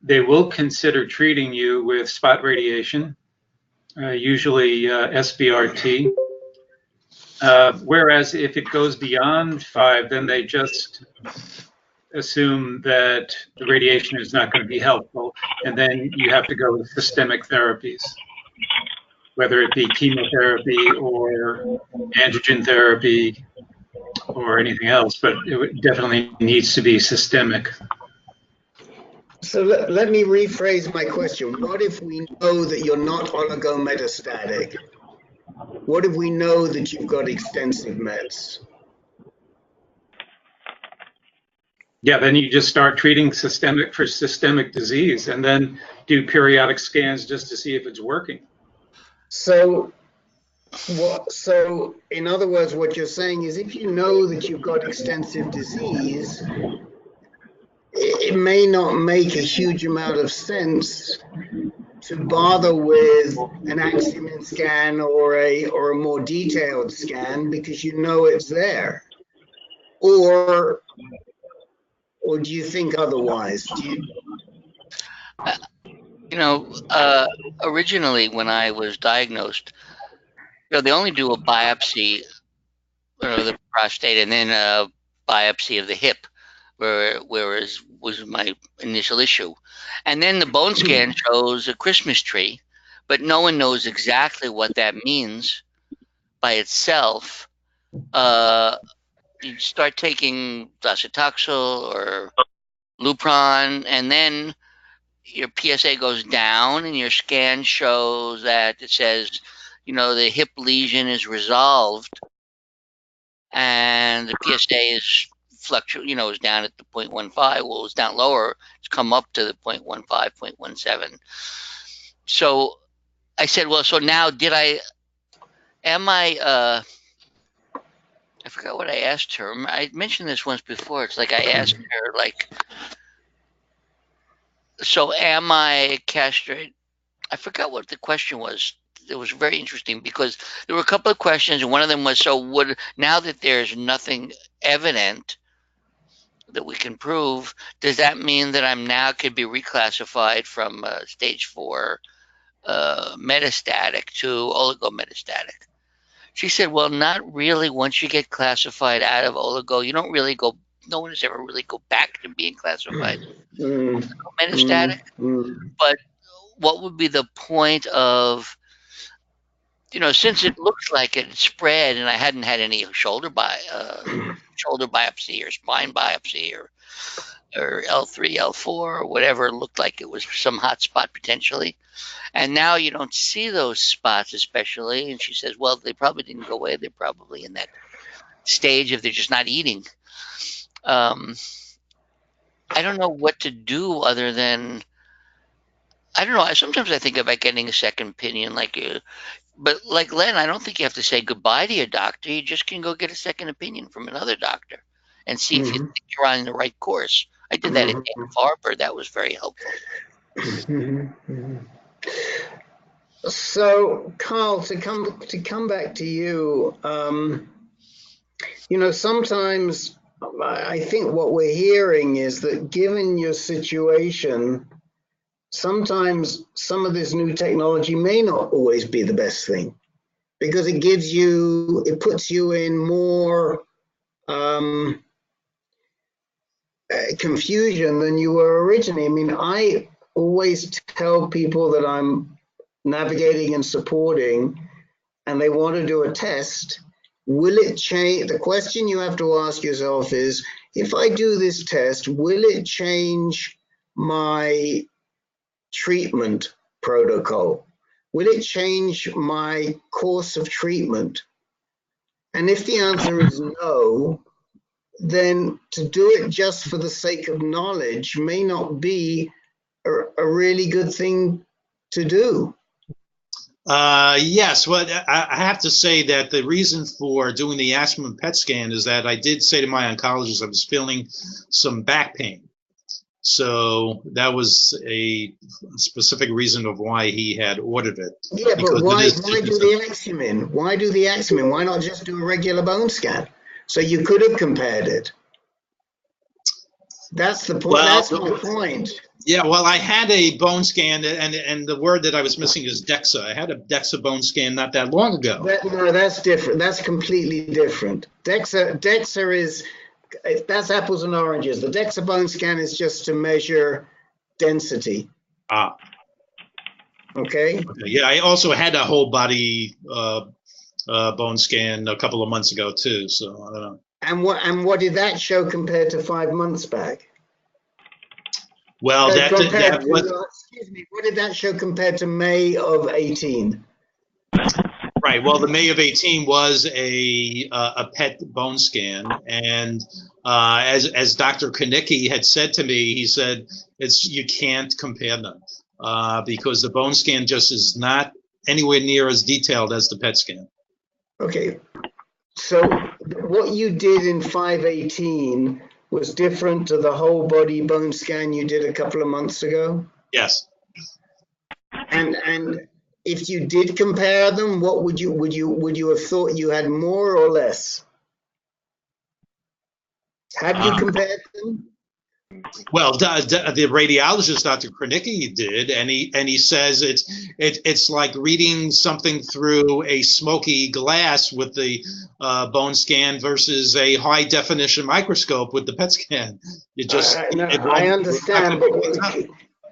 they will consider treating you with spot radiation, usually SBRT. Whereas if it goes beyond 5, then they just assume that the radiation is not going to be helpful, and then you have to go with systemic therapies, whether it be chemotherapy or androgen therapy or anything else, but it definitely needs to be systemic. So let me rephrase my question. What if we know that you're not oligometastatic? What if we know that you've got extensive mets? Yeah, then you just start treating systemic disease and then do periodic scans just to see if it's working. So in other words, what you're saying is if you know that you've got extensive disease, it may not make a huge amount of sense to bother with an Axumin scan or a more detailed scan because you know it's there. Or do you think otherwise? Originally when I was diagnosed, they only do a biopsy of the prostate and then a biopsy of the hip, where was my initial issue, and then the bone scan shows a Christmas tree, but no one knows exactly what that means by itself. You start taking docetaxel or Lupron, and then your PSA goes down, and your scan shows that it says, the hip lesion is resolved, and the PSA is is down at the 0.15. Well, it's down lower. It's come up to the 0.15, 0.17. So I said, well, so now I forgot what I asked her. I mentioned this once before. It's like I asked her, so am I castrated? I forgot what the question was. It was very interesting because there were a couple of questions, and one of them was, so now that there's nothing evident that we can prove, does that mean that I'm now could be reclassified from stage 4 metastatic to oligometastatic? She said, well, not really. Once you get classified out of oligo, you don't really go, no one has ever really go back to being classified metastatic. But what would be the point of, since it looks like it spread and I hadn't had any shoulder biopsy or spine biopsy or L3, L4 or whatever, looked like it was some hot spot potentially. And now you don't see those spots, especially. And she says, well, they probably didn't go away. They're probably in that stage if they're just not eating. I don't know what to do other than, I don't know. Sometimes I think about getting a second opinion, but like Len, I don't think you have to say goodbye to your doctor. You just can go get a second opinion from another doctor and see if you think you're on the right course. I did that at Dana-Farber. That was very helpful. So, Carl, to come back to you, sometimes I think what we're hearing is that given your situation, sometimes some of this new technology may not always be the best thing because it puts you in more confusion than you were originally. I mean, I always tell people that I'm navigating and supporting and they want to do a test, will it change? The question you have to ask yourself is, if I do this test, will it change my treatment protocol? Will it change my course of treatment? And if the answer is no, then to do it just for the sake of knowledge may not be a really good thing to do. Yes, well, I have to say that the reason for doing the asthma PET scan is that I did say to my oncologist I was feeling some back pain. So that was a specific reason of why he had ordered it. Yeah, but why do the Axumin? Why do the Axumin? Why not just do a regular bone scan? So you could have compared it. That's the point. Well, that's my point. Yeah, well, I had a bone scan, and the word that I was missing is DEXA. I had a DEXA bone scan not that long ago. No, that's different. That's completely different. DEXA is, that's apples and oranges. The DEXA bone scan is just to measure density. Ah. Okay. Yeah, I also had a whole body bone scan a couple of months ago too. So I don't know. And what did that show compared to 5 months back? Well, that was. Excuse me. What did that show compared to May of 18? Right. Well, the May of 18 was a PET bone scan, and as Dr. Konicki had said to me, he said you can't compare them because the bone scan just is not anywhere near as detailed as the PET scan. Okay. So what you did in 518 was different to the whole body bone scan you did a couple of months ago? Yes. And if you did compare them, what would you have thought you had more or less? Have you compared them? Well, the radiologist, Dr. Kranicki, did, and he says it's like reading something through a smoky glass with the bone scan versus a high definition microscope with the PET scan. I understand, but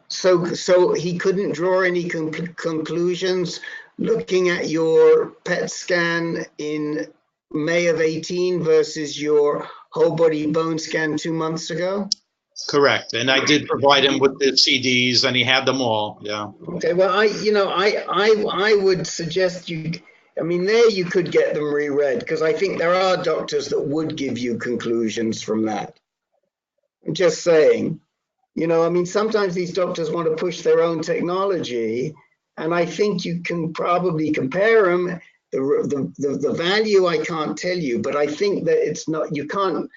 so he couldn't draw any conclusions looking at your PET scan in May of 18 versus your whole body bone scan 2 months ago? Correct, and I did provide him with the CDs, and he had them all. Yeah. Okay. Well, I would suggest you. I mean, there you could get them reread because I think there are doctors that would give you conclusions from that. I'm just saying. I mean, sometimes these doctors want to push their own technology, and I think you can probably compare them. The value I can't tell you, but I think that it's not. You can't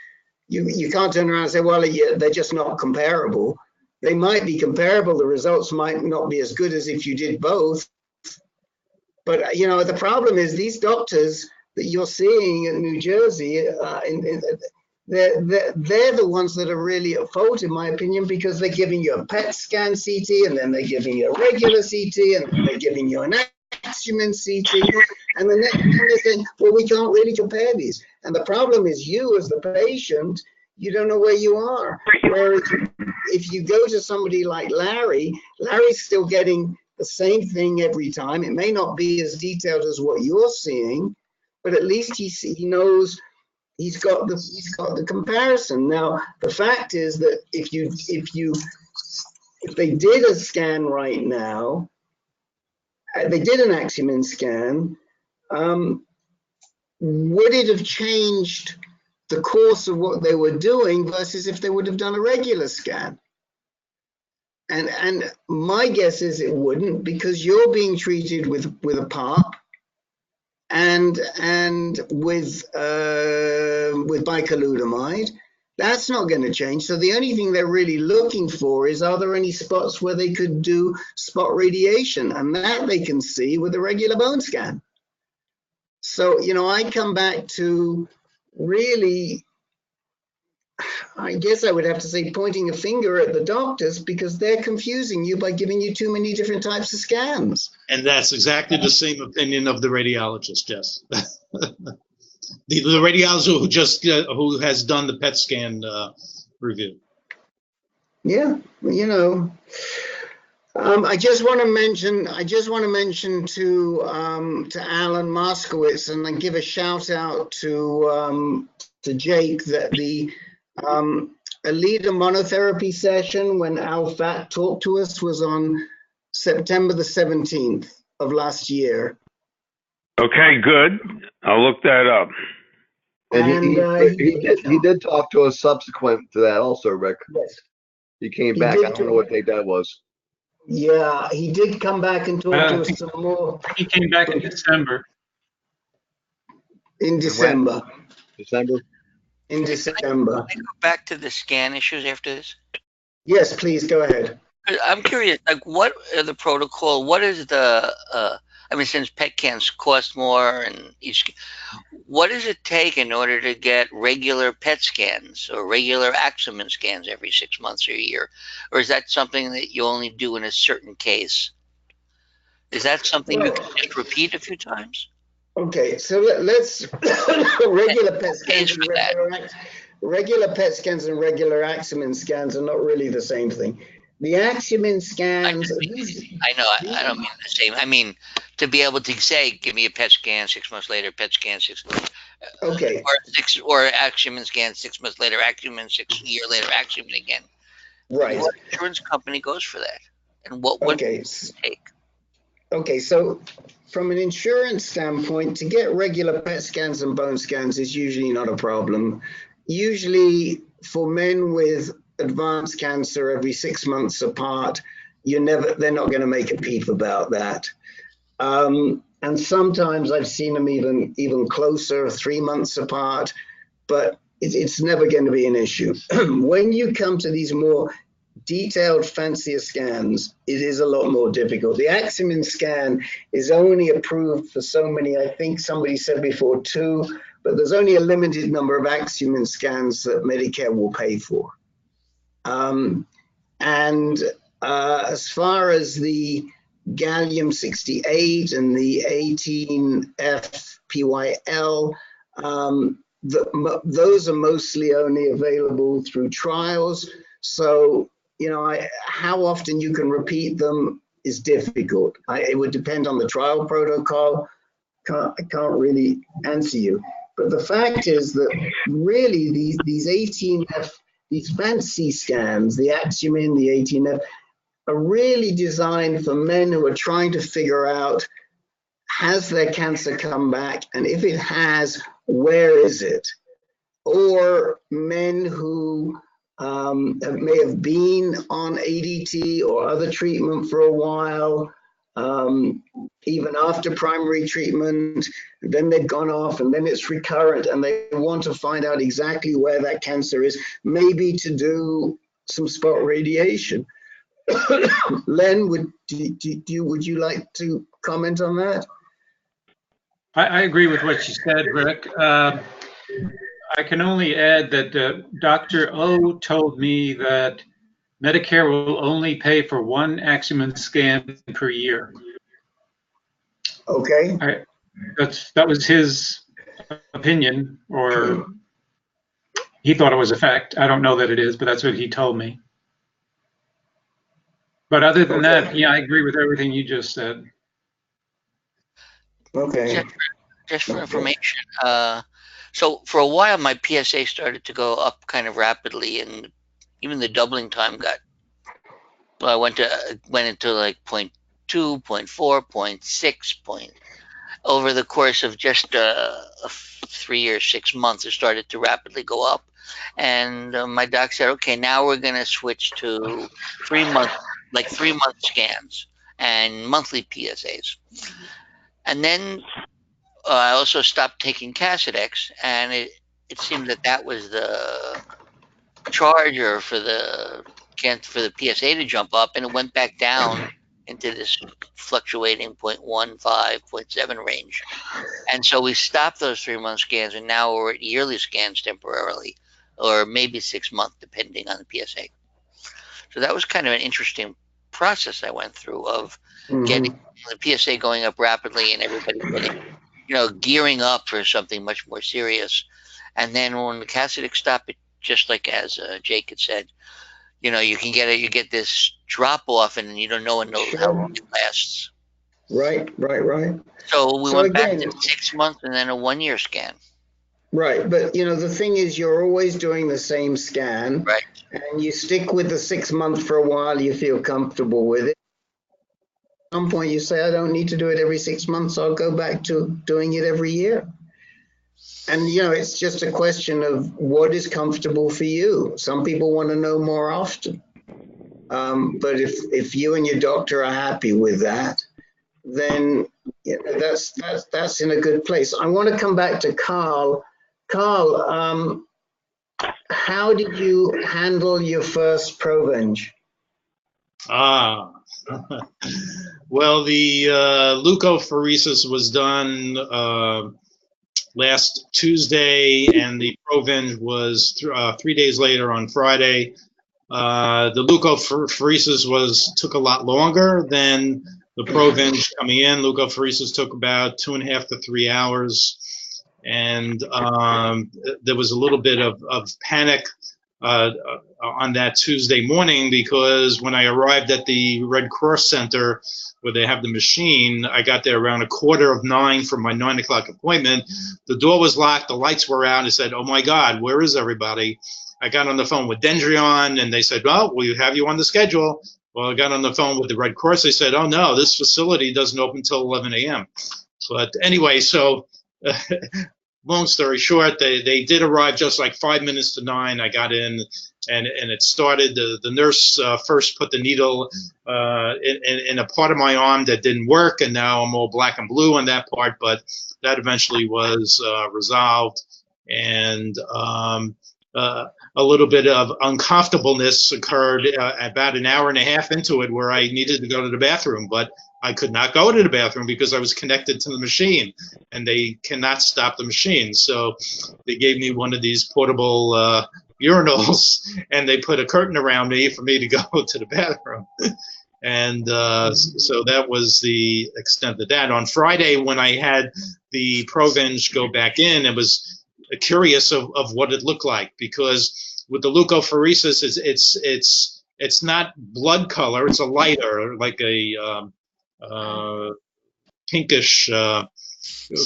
turn around and say, well, yeah, they're just not comparable. They might be comparable. The results might not be as good as if you did both. But, the problem is these doctors that you're seeing in New Jersey, they're the ones that are really at fault, in my opinion, because they're giving you a PET scan CT, and then they're giving you a regular CT, and then they're giving you an Acumen CT, and then they're saying, well, we can't really compare these. And the problem is you, as the patient, you don't know where you are. Whereas if you go to somebody like Larry's still getting the same thing every time. It may not be as detailed as what you're seeing, but at least he knows. He's got the comparison. Now, the fact is that if they did a scan right now, they did an Acumen scan, would it have changed the course of what they were doing versus if they would have done a regular scan? And my guess is it wouldn't, because you're being treated with a PARP and with bicalutamide. That's not going to change. So the only thing they're really looking for is, are there any spots where they could do spot radiation? And that they can see with a regular bone scan. So, I come back to really, I guess I would have to say, pointing a finger at the doctors, because they're confusing you by giving you too many different types of scans. And that's exactly the same opinion of the radiologist, yes. The radiologist who has done the PET scan review. Yeah, I just want to mention to Alan Moskowitz, and then give a shout out to Jake, that the Alida monotherapy session when Al Fat talked to us was on September the 17th of last year. Okay, good. I'll look that up. And he did talk to us subsequent to that also, Rick. Yes. He came back. I don't know what date that was. Yeah, he did come back and talk to us some more. He came back in December. In December. December? In December. Can I go back to the scan issues after this? Yes, please, go ahead. I'm curious, like, what are the protocol? What is the, since PET scans cost more, and what does it take in order to get regular PET scans or regular Acumen scans every 6 months or a year? Or is that something that you only do in a certain case? Is that something you can just repeat a few times? Okay, so let's regular PET scans and regular PET scans and regular Acumen scans are not really the same thing. The Acumen scans. I know. I don't mean the same. I mean, to be able to say, give me a PET scan 6 months later, PET scan 6 months. Okay. Or Acumen scan 6 months later, Acumen 6 year later, Acumen again. Right. What insurance company goes for that? And what does it take? Okay, so from an insurance standpoint, to get regular PET scans and bone scans is usually not a problem. Usually for men with advanced cancer every 6 months apart, they're not going to make a peep about that. And sometimes I've seen them even closer, 3 months apart, but it's never going to be an issue. When you come to these more detailed, fancier scans, it is a lot more difficult. The Acumen scan is only approved for so many, I think somebody said before 2, but there's only a limited number of Acumen scans that Medicare will pay for. And as far as the gallium-68 and the 18F-PYL, those are mostly only available through trials. So, how often you can repeat them is difficult. It would depend on the trial protocol. I can't really answer you. But the fact is that really these 18F, these fancy scans, the Axumin, the 18F, are really designed for men who are trying to figure out, has their cancer come back? And if it has, where is it? Or men who may have been on ADT or other treatment for a while, even after primary treatment, then they've gone off and then it's recurrent and they want to find out exactly where that cancer is, maybe to do some spot radiation. Len, would you like to comment on that? I agree with what you said, Rick. I can only add that Dr. O told me that Medicare will only pay for one Axumin scan per year. Okay. That was his opinion, or he thought it was a fact. I don't know that it is, but that's what he told me. But other than that, yeah, I agree with everything you just said. Okay. Just for information, so for a while my PSA started to go up kind of rapidly, and even the doubling time I went into like 0.2, 0.4, 0.6, over the course of just 3 or 6 months, it started to rapidly go up. And my doc said, okay, now we're going to switch to 3 month scans and monthly PSAs. And then I also stopped taking Casodex, and it seemed that was the charger for the PSA to jump up, and it went back down into this fluctuating 0.15, 0.7 range. And so we stopped those 3 month scans, and now we're at yearly scans temporarily, or maybe 6 month, depending on the PSA. So that was kind of an interesting process I went through of getting the PSA going up rapidly and everybody getting, gearing up for something much more serious. And then when the Casodex stopped, it just like as Jake had said, you get this drop off, and you don't know how long it lasts. Right. So we went back to 6 months and then a 1 year scan. Right, but the thing is, you're always doing the same scan, right? And you stick with the 6 month for a while. You feel comfortable with it. At some point, you say, I don't need to do it every 6 months. I'll go back to doing it every year. And it's just a question of what is comfortable for you. Some people want to know more often, but if you and your doctor are happy with that, then that's in a good place. I want to come back to Carl. Carl, how did you handle your first Provenge? Well, the leukapheresis was done last Tuesday, and the Provenge was 3 days later on Friday. The leukapheresis took a lot longer than the Provenge coming in. Leukapheresis took about 2.5 to 3 hours. And there was a little bit of panic on that Tuesday morning, because when I arrived at the Red Cross Center where they have the machine, I got there around 8:45 for my 9 o'clock appointment. The door was locked, the lights were out. I said, oh my God, where is everybody? I got on the phone with Dendrion, and they said, well, we have you on the schedule. Well, I got on the phone with the Red Cross. They said, oh no, this facility doesn't open until 11 a.m. But anyway, so long story short, they did arrive just like 5 minutes to 9. I got in, and it started. The nurse first put the needle in a part of my arm that didn't work, and now I'm all black and blue on that part, but that eventually was resolved. And a little bit of uncomfortableness occurred about an hour and a half into it, where I needed to go to the bathroom, but I could not go to the bathroom because I was connected to the machine, and they cannot stop the machine. So they gave me one of these portable urinals, and they put a curtain around me for me to go to the bathroom. And so that was the extent of that. On Friday, when I had the Provenge go back in, I was curious of what it looked like, because with the leukapheresis, it's not blood color; it's a lighter, like a pinkish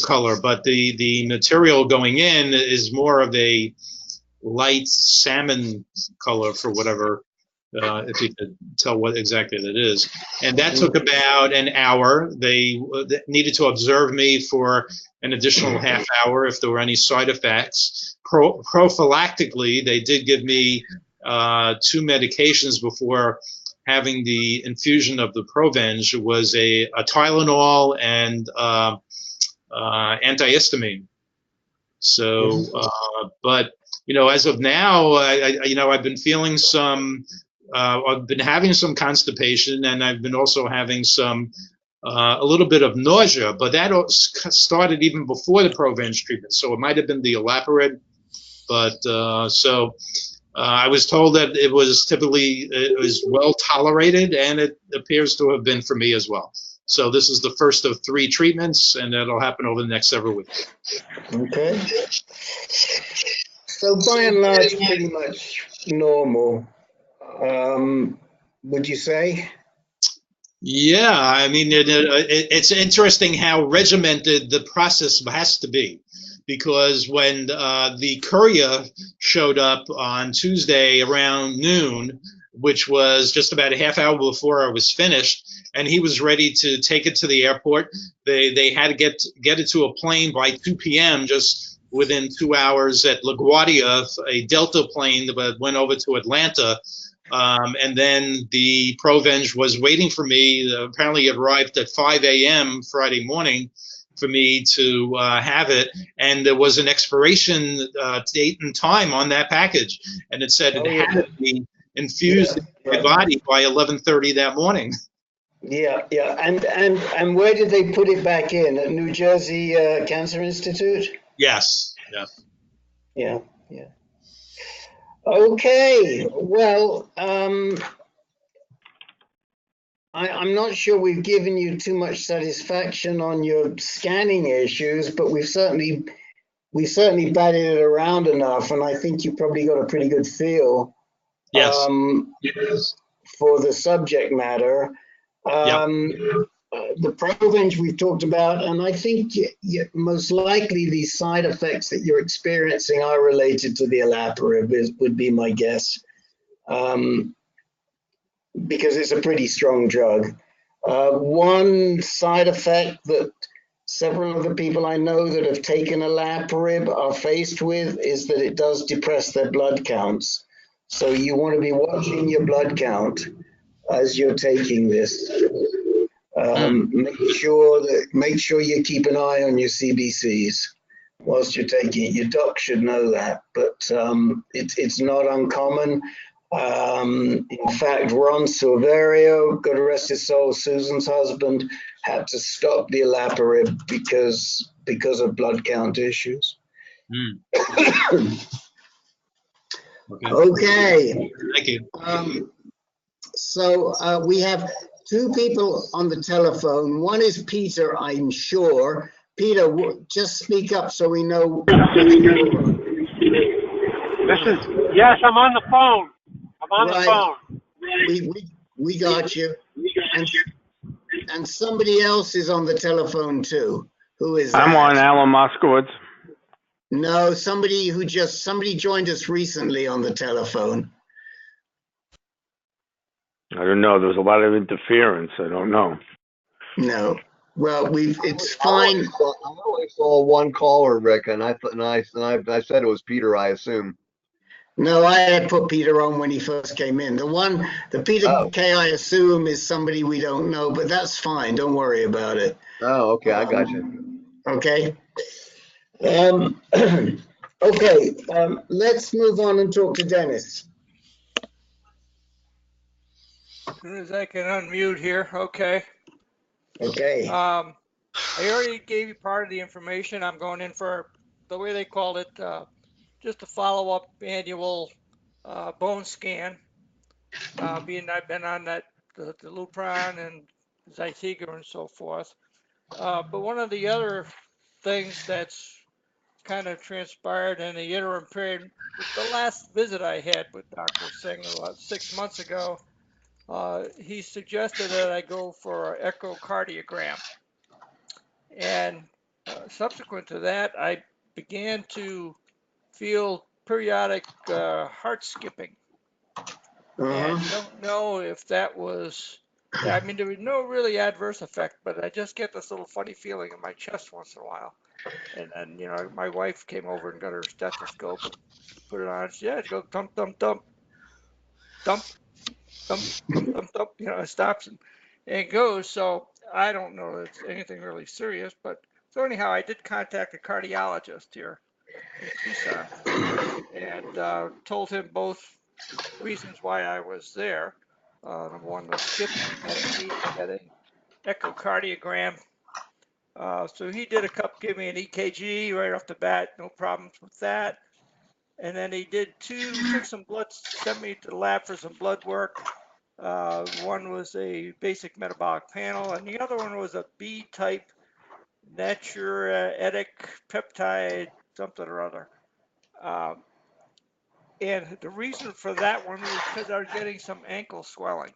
color. But the material going in is more of a light salmon color, for whatever. If you could tell what exactly that is. And that took about an hour. They needed to observe me for an additional half hour if there were any side effects. Prophylactically, they did give me 2 medications before having the infusion of the Provenge. It was a Tylenol and antihistamine. So, but as of now, I've been feeling some. I've been having some constipation, and I've been also having a little bit of nausea, but that started even before the Provenge treatment. So it might have been the olaparib, but I was told that it was well tolerated, and it appears to have been for me as well. So this is the first of 3 treatments, and that'll happen over the next several weeks. Okay. So by and large, pretty much normal, would you say? Yeah, I mean, it's interesting how regimented the process has to be, because when the courier showed up on Tuesday around noon, which was just about a half hour before I was finished, and he was ready to take it to the airport, they had to get it to a plane by 2 p.m., just within 2 hours at LaGuardia, a Delta plane that went over to Atlanta. And then the Provenge was waiting for me. Apparently it arrived at 5 a.m. Friday morning for me to have it. And there was an expiration date and time on that package. And it said it had to be infused in my body by 11:30 that morning. Yeah. And where did they put it back in? At New Jersey Cancer Institute? Yes. Yeah. Okay. Well, I'm not sure we've given you too much satisfaction on your scanning issues, but we certainly batted it around enough, and I think you probably got a pretty good feel for the subject matter. The Provenge we've talked about, and I think most likely the side effects that you're experiencing are related to the olaparib, would be my guess, because it's a pretty strong drug. One side effect that several of the people I know that have taken olaparib are faced with is that it does depress their blood counts. So you want to be watching your blood count as you're taking this. Make sure you keep an eye on your CBCs whilst you're taking it. Your doc should know that, but it's not uncommon. In fact, Ron Silverio, God rest his soul, Susan's husband, had to stop the olaparib because of blood count issues. Okay. Thank you. So we have 2 people on the telephone. One is Peter, I'm sure. Peter, just speak up so we know. Yes, I'm on the phone. I'm on the phone. We got you. And somebody else is on the telephone too. Who is that? I'm on Alan Moskowitz. No, somebody joined us recently on the telephone. I don't know. There's a lot of interference. I don't know. No. Well, it's fine. I only saw one caller, Rick, and I said it was Peter, I assume. No, I had put Peter on when he first came in. The Peter K, I assume, is somebody we don't know, but that's fine. Don't worry about it. Oh, okay. I got you. Okay. Okay. Let's move on and talk to Dennis. As soon as I can unmute here. Okay. Okay. I already gave you part of the information. I'm going in for the way they called it, just a follow-up annual bone scan, being I've been on that the Lupron and Zytiga and so forth. But one of the other things that's kind of transpired in the interim period, the last visit I had with Dr. Singh about 6 months ago, he suggested that I go for an echocardiogram. And subsequent to that, I began to feel periodic heart skipping. And don't know if that was, I mean, there was no really adverse effect, but I just get this little funny feeling in my chest once in a while. And then, you know, my wife came over and got her stethoscope and put it on. She, yeah, it goes thump, thump, thump, thump, thump, thump, thump, you know, it stops and it goes. So I don't know if it's anything really serious, but so anyhow, I did contact a cardiologist here in Tucson and told him both reasons why I was there. Number one, the skipping, and I needed to get an echocardiogram. So he did gave me an EKG right off the bat, no problems with that. And then he took some blood, sent me to the lab for some blood work. One was a basic metabolic panel, and the other one was a B-type natriuretic peptide, something or other. And the reason for that one was because I was getting some ankle swelling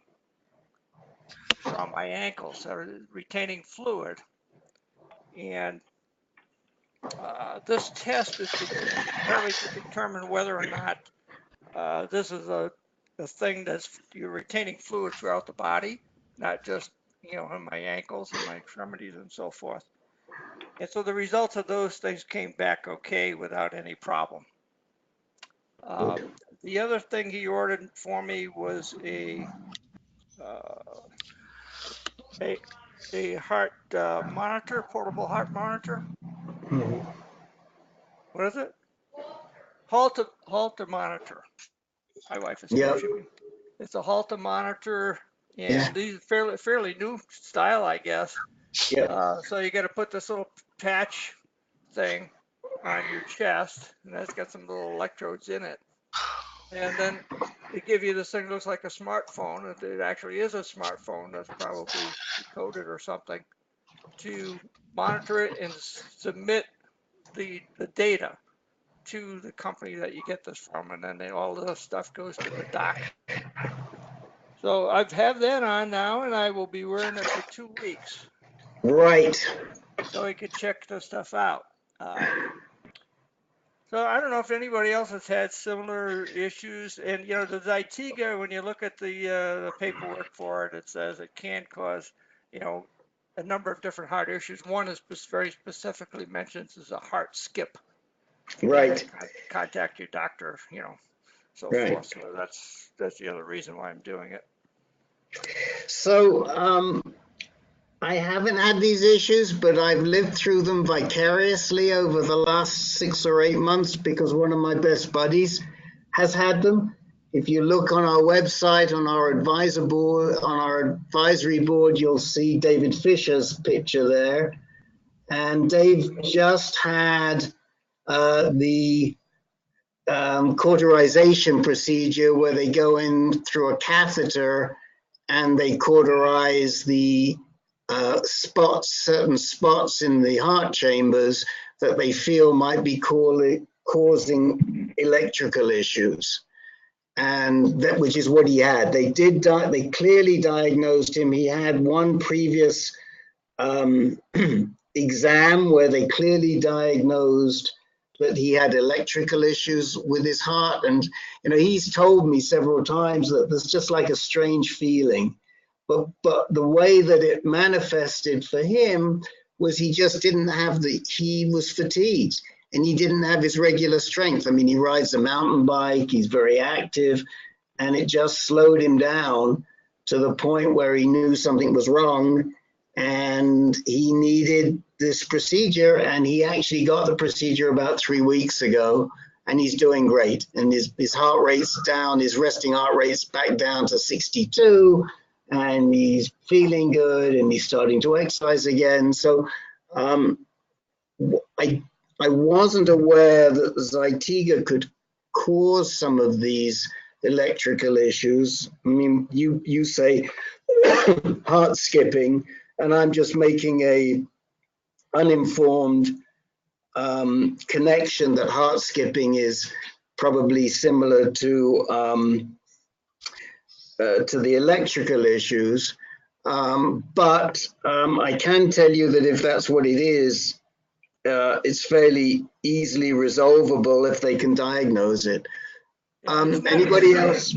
around my ankles. I was retaining fluid. And this test is apparently to determine whether or not this is a thing that's you're retaining fluid throughout the body, not just, you know, in my ankles and my extremities and so forth. And so the results of those things came back okay without any problem. The other thing he ordered for me was a heart monitor, portable heart monitor. What is it? Halter monitor. My wife is coaching me. It's a Halter monitor, and these are fairly new style, I guess. So you got to put this little patch thing on your chest, and that's got some little electrodes in it. And then they give you this thing that looks like a smartphone. It actually is a smartphone that's probably decoded or something to monitor it and submit the data to the company that you get this from, and then all the stuff goes to the doc. So I've had that on now, and I will be wearing it for 2 weeks. Right. So I could check the stuff out. So I don't know if anybody else has had similar issues. And, you know, the Zytiga, when you look at the paperwork for it, it says it can cause, you know, a number of different heart issues. One is very specifically mentions is a heart skip. Right. Contact your doctor, you know, so Right. forth. So that's the other reason why I'm doing it. So I haven't had these issues, but I've lived through them vicariously over the last 6 or 8 months because one of my best buddies has had them. If you look on our website, on our advisory board, you'll see David Fisher's picture there. And Dave just had the cauterization procedure where they go in through a catheter and they cauterize the certain spots in the heart chambers that they feel might be causing electrical issues. And that, which is what he had. They clearly diagnosed him. He had one previous exam where they clearly diagnosed that he had electrical issues with his heart. And, you know, he's told me several times that there's just like a strange feeling. But the way that it manifested for him was he just didn't have he was fatigued and he didn't have his regular strength. I mean, he rides a mountain bike, he's very active, and it just slowed him down to the point where he knew something was wrong and he needed this procedure, and he actually got the procedure about 3 weeks ago, and he's doing great. And his heart rate's down, his resting heart rate's back down to 62, and he's feeling good, and he's starting to exercise again. So I wasn't aware that Zytiga could cause some of these electrical issues. I mean, you say heart skipping, and I'm just making a uninformed connection that heart skipping is probably similar to the electrical issues. But I can tell you that if that's what it is, it's fairly easily resolvable if they can diagnose it. Anybody else?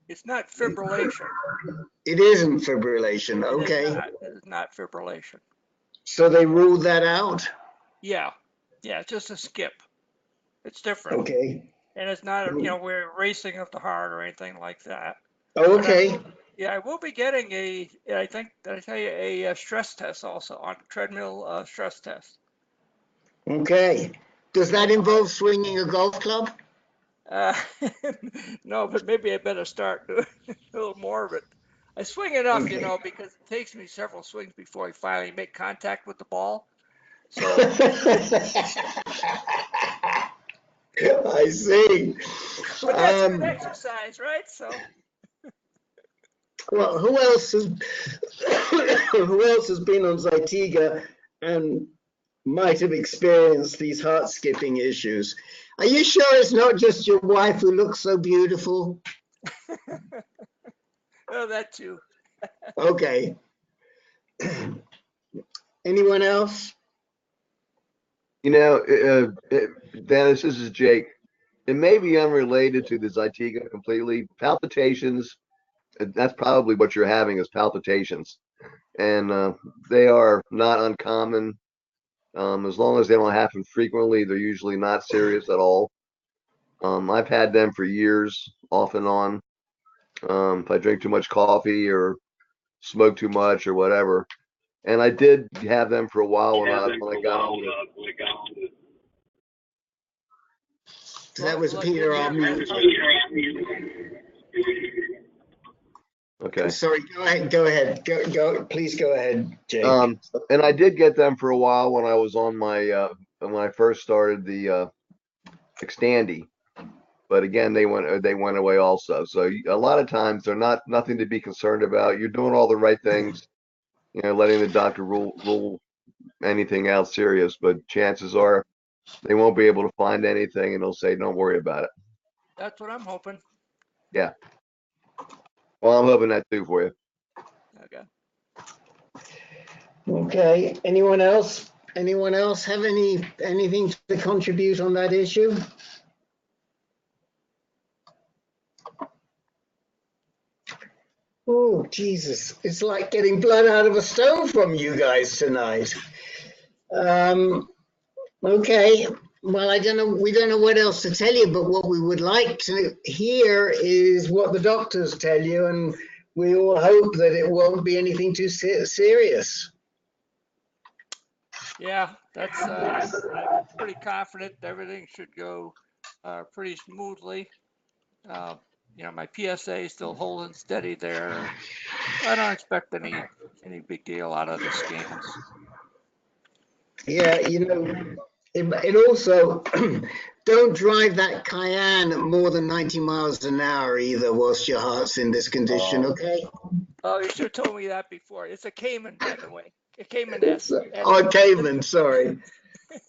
It's not fibrillation. It isn't fibrillation. Okay. It is not fibrillation. So they ruled that out? Yeah. Yeah, it's just a skip. It's different. Okay. And it's not, we're racing of the heart or anything like that. Okay. I will be getting did I tell you, a stress test also on treadmill stress test. Okay. Does that involve swinging a golf club? No, but maybe I better start doing a little more of it. I swing enough, Okay. because it takes me several swings before I finally make contact with the ball. So I see. But that's good exercise, right? So. Well, who else has been on Zytiga and might have experienced these heart skipping issues? Are you sure it's not just your wife who looks so beautiful? Oh, that too. Okay. Anyone else? Dennis, this is Jake. It may be unrelated to the Zytiga completely. Palpitations, that's probably what you're having is palpitations. And they are not uncommon. As long as they don't happen frequently, they're usually not serious at all. I've had them for years, off and on. If I drink too much coffee or smoke too much or whatever. And I did have them for a while when I got older. That was Peter on mute. Okay. I'm sorry. Go ahead. Go. Please go ahead, Jake. And I did get them for a while when I was on my when I first started the Xtandi, but again they went away also. So a lot of times they're nothing to be concerned about. You're doing all the right things, letting the doctor rule anything out serious, but chances are they won't be able to find anything, and they'll say don't worry about it. That's what I'm hoping. Yeah. Well, I'm hoping that too for you. Okay. Okay. Anyone else? Anyone else have anything to contribute on that issue? Oh, Jesus. It's like getting blood out of a stone from you guys tonight. Okay. Well, we don't know what else to tell you, but what we would like to hear is what the doctors tell you, and we all hope that it won't be anything too serious. Yeah, that's I'm pretty confident everything should go pretty smoothly. My PSA is still holding steady there. I don't expect any big deal out of the scans. Yeah, it also don't drive that Cayenne more than 90 miles an hour either whilst your heart's in this condition, okay? Oh, you should have told me that before. It's a Cayman, by the way. A Cayman S. Oh, Cayman, sorry.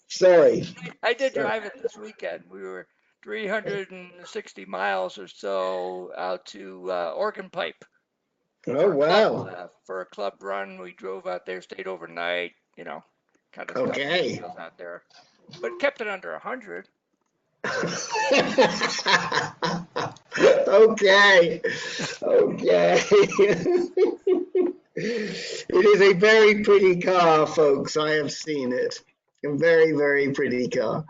Sorry. I did drive it this weekend. We were 360 miles or so out to Organ Pipe. Oh, wow. For a club run, we drove out there, stayed overnight, kind of okay. stuff out there, but kept it under 100. Okay. It is a very pretty car, folks. I have seen it. A very, very pretty car.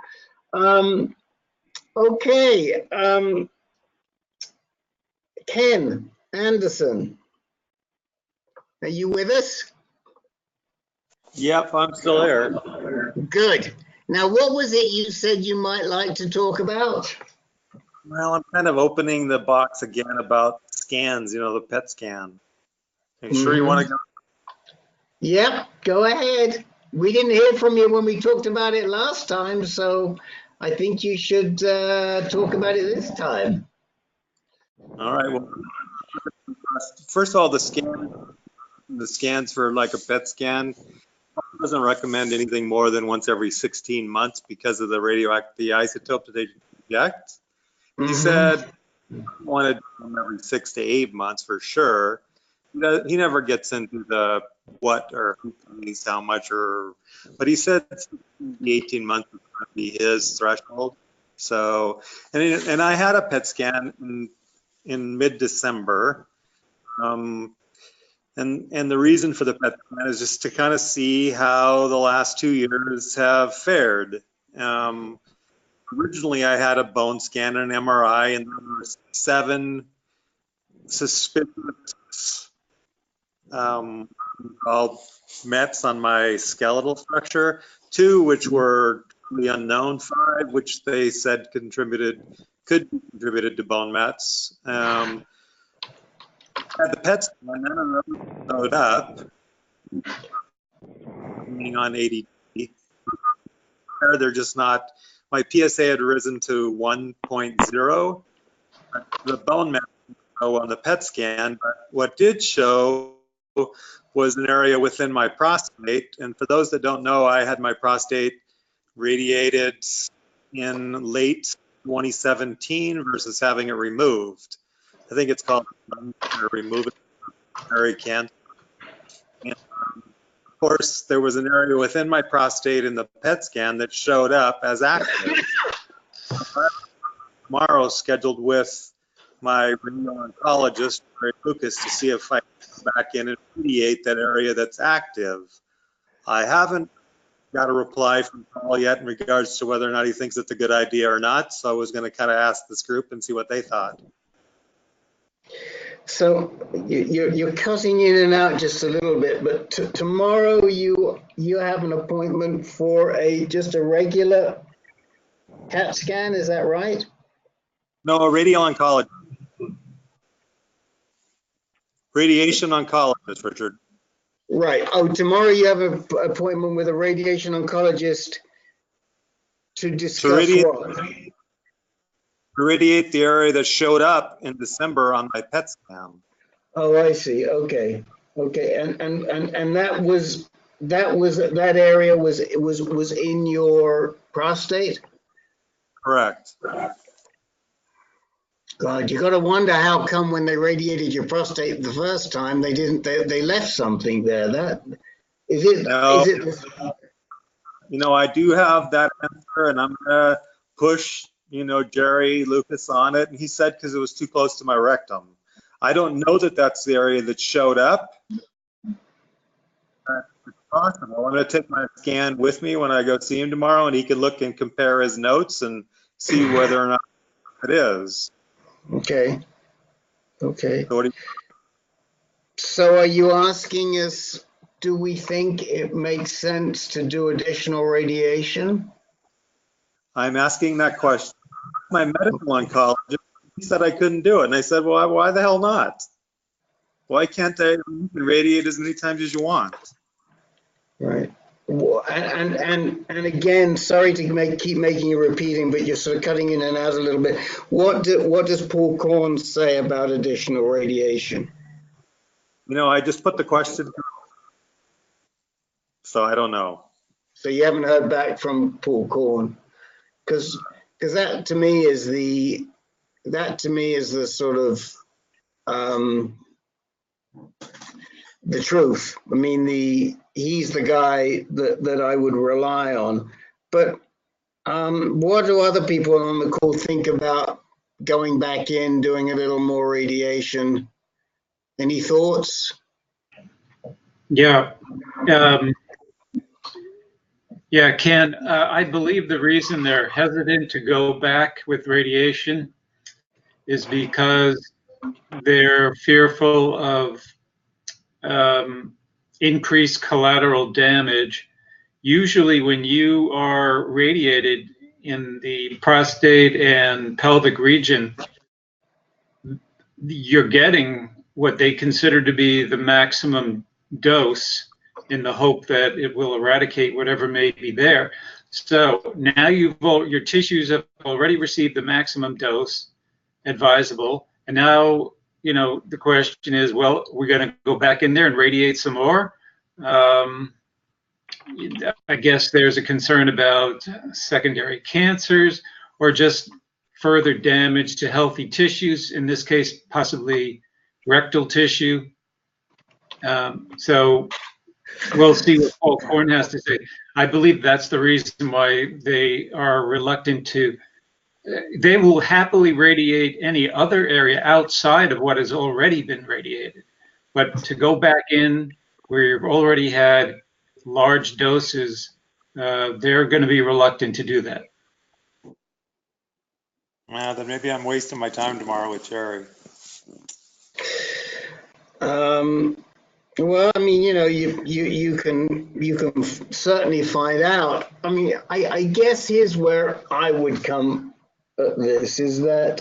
Okay. Ken Anderson, are you with us? Yep, I'm still here. Good. Now, what was it you said you might like to talk about? Well, I'm kind of opening the box again about scans, the PET scan. Are you sure you want to go? Yep, go ahead. We didn't hear from you when we talked about it last time, so I think you should talk about it this time. All right. Well, first of all, the scans for like a PET scan doesn't recommend anything more than once every 16 months because of the radioactive isotope that they inject. He said he wanted them every 6 to 8 months for sure. He never gets into the what or who needs how much, or, but he said 18 months is going to be his threshold. So, and I had a PET scan in mid-December. And the reason for the PET scan is just to kind of see how the last 2 years have fared. Originally, I had a bone scan and an MRI, and there were 7 suspicious called METs on my skeletal structure, 2 which were the unknown, 5 which they said could be contributed to bone METs. Had the PET scan, none of those showed up. Being on 80, they're just not. My PSA had risen to 1.0. The bone MET show on the PET scan, but what did show was an area within my prostate. And for those that don't know, I had my prostate radiated in late 2017 versus having it removed. I think it's called removing cancer. And, of course, there was an area within my prostate in the PET scan that showed up as active. Tomorrow, scheduled with my renal oncologist, Ray Lucas, to see if I can go back in and mediate that area that's active. I haven't got a reply from Paul yet in regards to whether or not he thinks it's a good idea or not. So I was going to kind of ask this group and see what they thought. So you're cutting in and out just a little bit, but tomorrow you have an appointment for just a regular CAT scan, is that right? No, a radial oncologist. Radiation oncologist, Richard. Right. Oh, tomorrow you have an appointment with a radiation oncologist to discuss what? To radiate the area that showed up in December on my PET scan. Oh, I see. Okay. Okay. And that area was in your prostate? Correct. God, you got to wonder how come when they radiated your prostate the first time they left something there. That is it. No, is it? You know, I do have that answer, and I'm gonna push, Jerry Lucas on it. And he said because it was too close to my rectum. I don't know that that's the area that showed up. It's possible. I'm gonna take my scan with me when I go see him tomorrow, and he can look and compare his notes and see whether or not it is. Okay. Okay. So, so are you asking us, do we think it makes sense to do additional radiation? I'm asking that question. My medical oncologist, he said I couldn't do it. And I said, well, why the hell not? Why can't I? You can radiate as many times as you want. Right. And again, sorry to keep making you repeating, but you're sort of cutting in and out a little bit. What does Paul Korn say about additional radiation? I just put the question, so I don't know. So you haven't heard back from Paul Korn, because that to me is the sort of the truth. I mean, he's the guy that I would rely on. But what do other people on the call think about going back in, doing a little more radiation? Any thoughts? Yeah. Yeah, Ken, I believe the reason they're hesitant to go back with radiation is because they're fearful of increased collateral damage. Usually when you are radiated in the prostate and pelvic region, you're getting what they consider to be the maximum dose in the hope that it will eradicate whatever may be there. So now your tissues have already received the maximum dose advisable, And now, the question is, well, we're going to go back in there and radiate some more. I guess there's a concern about secondary cancers or just further damage to healthy tissues, in this case, possibly rectal tissue. So we'll see what Paul Korn has to say. I believe that's the reason why they are reluctant to. They will happily radiate any other area outside of what has already been radiated. But to go back in where you've already had large doses, they're going to be reluctant to do that. Well, then maybe I'm wasting my time tomorrow with Jerry. Well, I mean, you can certainly find out. I mean, I guess here's where I would come at this, is that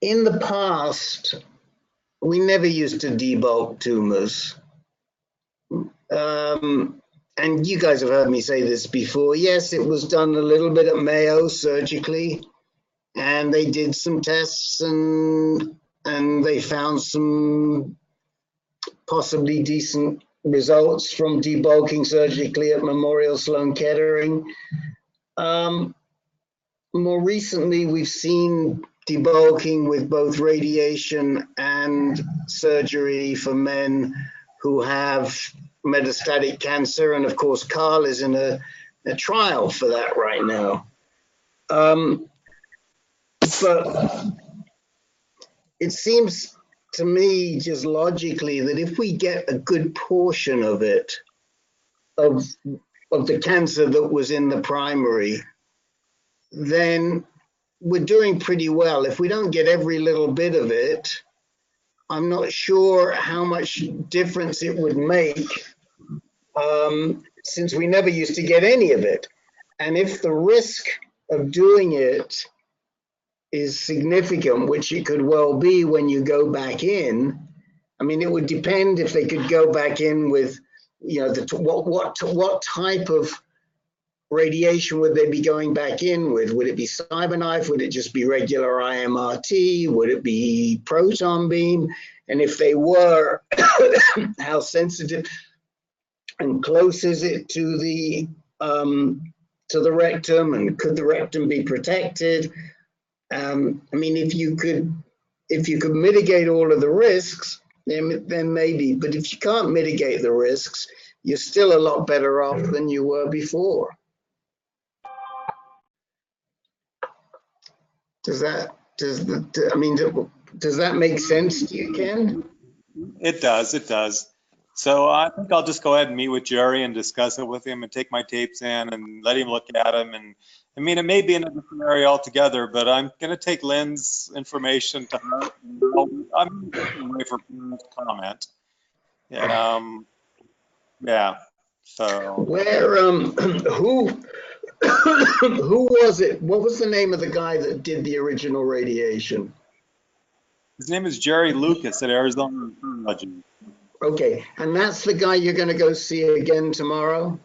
in the past, we never used to debulk tumors. And you guys have heard me say this before. Yes, it was done a little bit at Mayo surgically, and they did some tests and they found some possibly decent results from debulking surgically at Memorial Sloan Kettering. More recently, we've seen debulking with both radiation and surgery for men who have metastatic cancer. And of course, Carl is in a trial for that right now. But it seems to me just logically that if we get a good portion of it, of the cancer that was in the primary, then we're doing pretty well. If we don't get every little bit of it, I'm not sure how much difference it would make, since we never used to get any of it. And if the risk of doing it is significant, which it could well be when you go back in, I mean, it would depend if they could go back in with, what type of radiation would they be going back in with? Would it be CyberKnife? Would it just be regular IMRT? Would it be proton beam? And if they were, how sensitive and close is it to the rectum? And could the rectum be protected? I mean, if you could mitigate all of the risks, then maybe. But if you can't mitigate the risks, you're still a lot better off than you were before. Does that make sense to you, Ken? It does. So I think I'll just go ahead and meet with Jerry and discuss it with him and take my tapes in and let him look at them. And I mean, it may be in a different area altogether, but I'm going to take Lynn's information to her. I'm away for comment. Yeah. So where who was it? What was the name of the guy that did the original radiation? His name is Jerry Lucas at Arizona Recurrent. Okay, and that's the guy you're going to go see again tomorrow?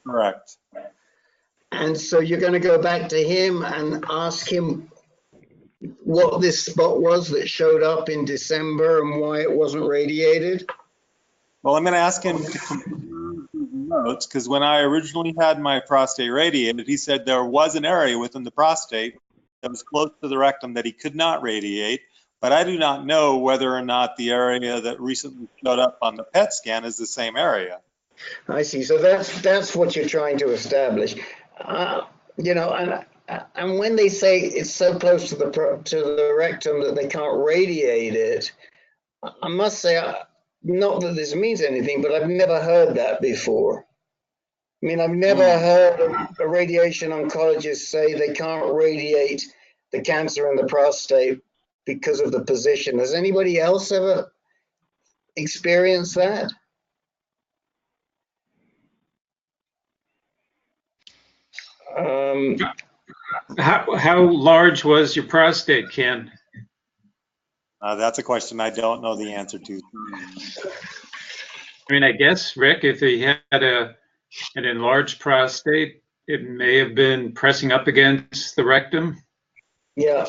Correct. And so you're going to go back to him and ask him what this spot was that showed up in December and why it wasn't radiated? Well, I'm going to ask him to compare his notes, because when I originally had my prostate radiated, he said there was an area within the prostate that was close to the rectum that he could not radiate. But I do not know whether or not the area that recently showed up on the PET scan is the same area. I see. So that's what you're trying to establish. And when they say it's so close to the rectum that they can't radiate it, I must say, not that this means anything, but I've never heard that before. I mean, I've never heard a radiation oncologist say they can't radiate the cancer in the prostate because of the position. Has anybody else ever experienced that? How large was your prostate, Ken? That's a question I don't know the answer to. I mean, I guess, Rick, if he had an enlarged prostate, it may have been pressing up against the rectum. Yeah,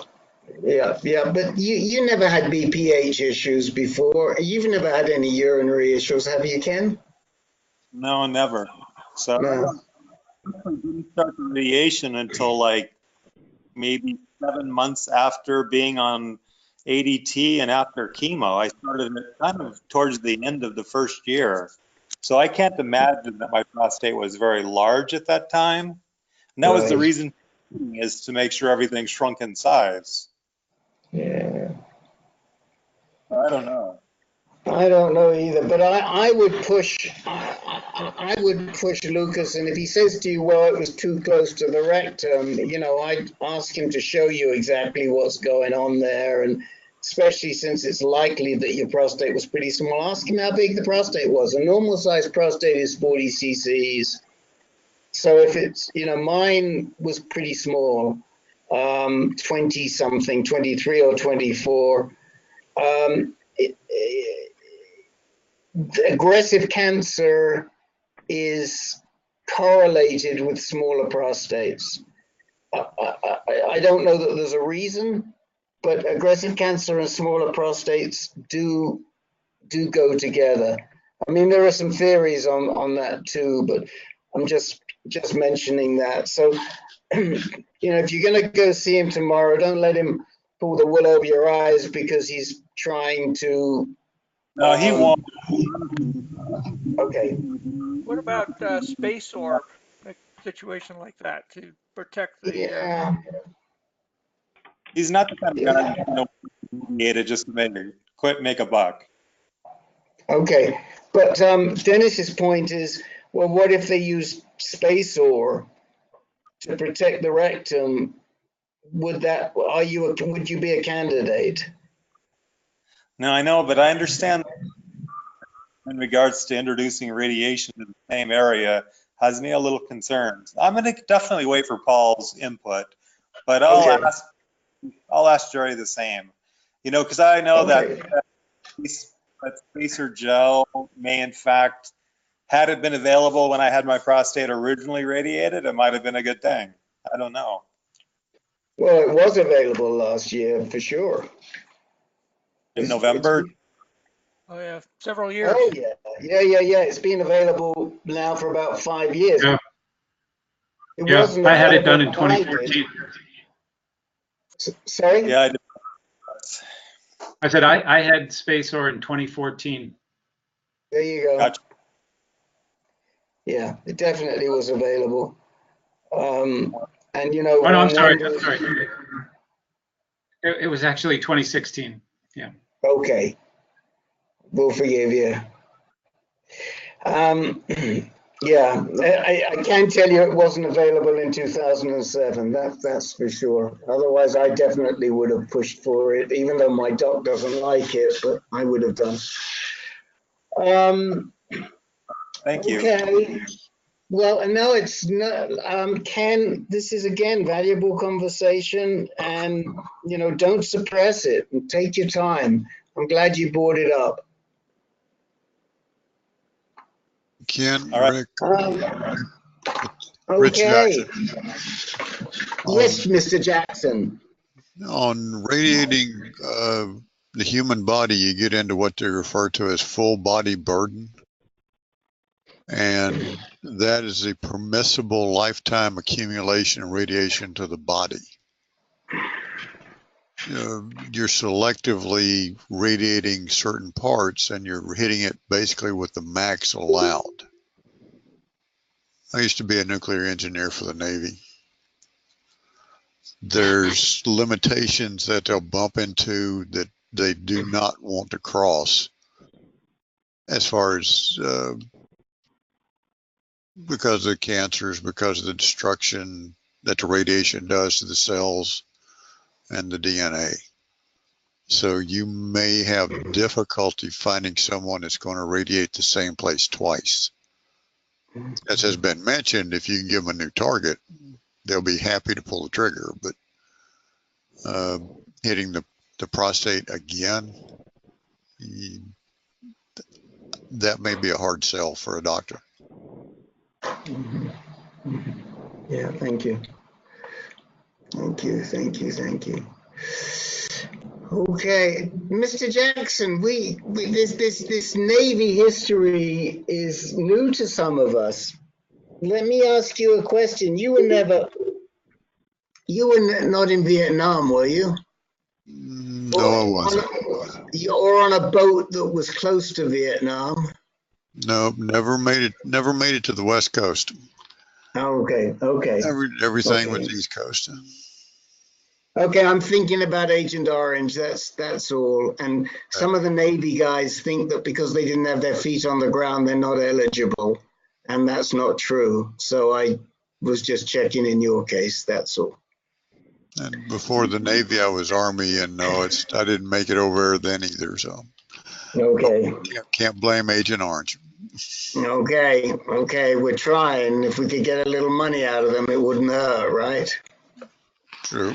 yeah. But you never had BPH issues before. You've never had any urinary issues, have you, Ken? No, never. So I No. didn't start the radiation until like maybe 7 months after being on ADT and after chemo. I started it kind of towards the end of the first year. So I can't imagine that my prostate was very large at that time. And that was the Right. reason, is to make sure everything shrunk in size. Yeah. I don't know. I don't know either, but I would push. I would push Lucas, and if he says to you, "Well, it was too close to the rectum," I'd ask him to show you exactly what's going on there, and especially since it's likely that your prostate was pretty small, ask him how big the prostate was. A normal size prostate is 40 cc's. So if it's, mine was pretty small, 20 something, 23 or 24. Aggressive cancer is correlated with smaller prostates. I don't know that there's a reason, but aggressive cancer and smaller prostates do go together. I mean, there are some theories on that too, but I'm just mentioning that. So, if you're going to go see him tomorrow, don't let him pull the wool over your eyes because he's trying to. No, he won't. Okay. What about space orb, a situation like that to protect the? Yeah. He's not the kind of guy to just make a buck. Okay, but Dennis's point is, well, what if they use space ore to protect the rectum? Would you be a candidate? No, I know, but I understand in regards to introducing radiation to the same area has me a little concerned. I'm going to definitely wait for Paul's input, but I'll ask Jerry the same. Because I know that spacer gel may in fact, had it been available when I had my prostate originally radiated, it might have been a good thing. I don't know. Well, it was available last year for sure. In November? Oh yeah, several years. Oh yeah. It's been available now for about 5 years. Yeah. It Yeah, wasn't I had it done in available when I did. 2014. Sorry? Yeah, I did. I said I had SpaceOR in 2014. There you go. Gotcha. Yeah, it definitely was available. And Oh no, I'm sorry. It was actually 2016. Yeah. Okay. We'll forgive you. Yeah, I can tell you it wasn't available in 2007. That's for sure. Otherwise, I definitely would have pushed for it, even though my doc doesn't like it, but I would have done. Thank you. Okay. Well, and now it's not, Ken, this is again valuable conversation, and don't suppress it and take your time. I'm glad you brought it up. Ken, All right. Rick, Okay. Rich Jackson. Yes, Mr. Jackson. On radiating the human body, you get into what they refer to as full body burden. And that is a permissible lifetime accumulation of radiation to the body. You're selectively radiating certain parts and you're hitting it basically with the max allowed. I used to be a nuclear engineer for the Navy. There's limitations that they'll bump into that they do not want to cross as far as because of the cancers, because of the destruction that the radiation does to the cells and the DNA. So you may have difficulty finding someone that's going to radiate the same place twice. As has been mentioned, if you can give them a new target, they'll be happy to pull the trigger. But hitting the prostate again, that may be a hard sell for a doctor. Yeah, thank you. Thank you, thank you, thank you. Okay, Mr. Jackson, this Navy history is new to some of us. Let me ask you a question. You were not in Vietnam, were you? No, I wasn't. Or on a boat that was close to Vietnam? No, never made it. Never made it to the West Coast. Okay, okay. Everything Okay. was East Coast. Okay, I'm thinking about Agent Orange. That's all. And some of the Navy guys think that because they didn't have their feet on the ground, they're not eligible, and that's not true. So I was just checking in your case. That's all. And before the Navy, I was Army, and no, I didn't make it over there then either. So Okay. Can't blame Agent Orange. Okay. Okay. We're trying. If we could get a little money out of them, it wouldn't hurt, right? True.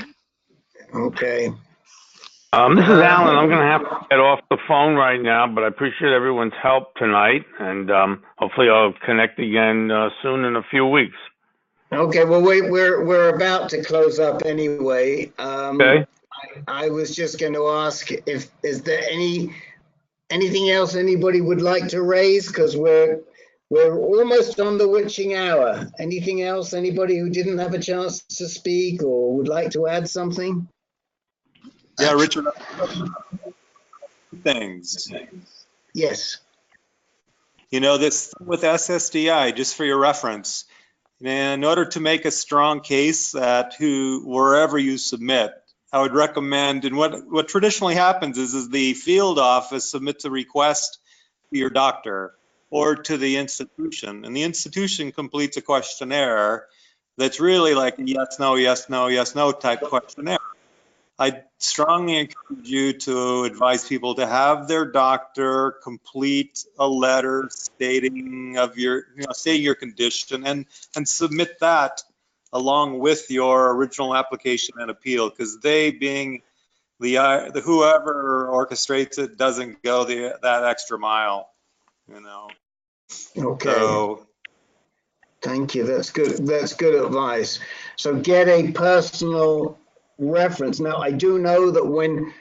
Okay. This is Alan. I'm going to have to get off the phone right now, but I appreciate everyone's help tonight, and hopefully I'll connect again soon in a few weeks. Okay. Well, we're about to close up anyway. Okay. I was just going to ask is there anything else anybody would like to raise? Because we're almost on the witching hour. Anything else? Anybody who didn't have a chance to speak or would like to add something? Yeah, Richard. Things. Yes. You know, this with SSDI, just for your reference, in order to make a strong case that wherever you submit, I would recommend, and what traditionally happens is the field office submits a request to your doctor or to the institution, and the institution completes a questionnaire that's really like a yes, no, yes, no, yes, no type questionnaire. I strongly encourage you to advise people to have their doctor complete a letter stating your condition and submit that along with your original application and appeal, because they, being the whoever orchestrates it, doesn't go that extra mile, you know. Okay. So, thank you. That's good. That's good advice. So get a personal reference. Now, I do know that when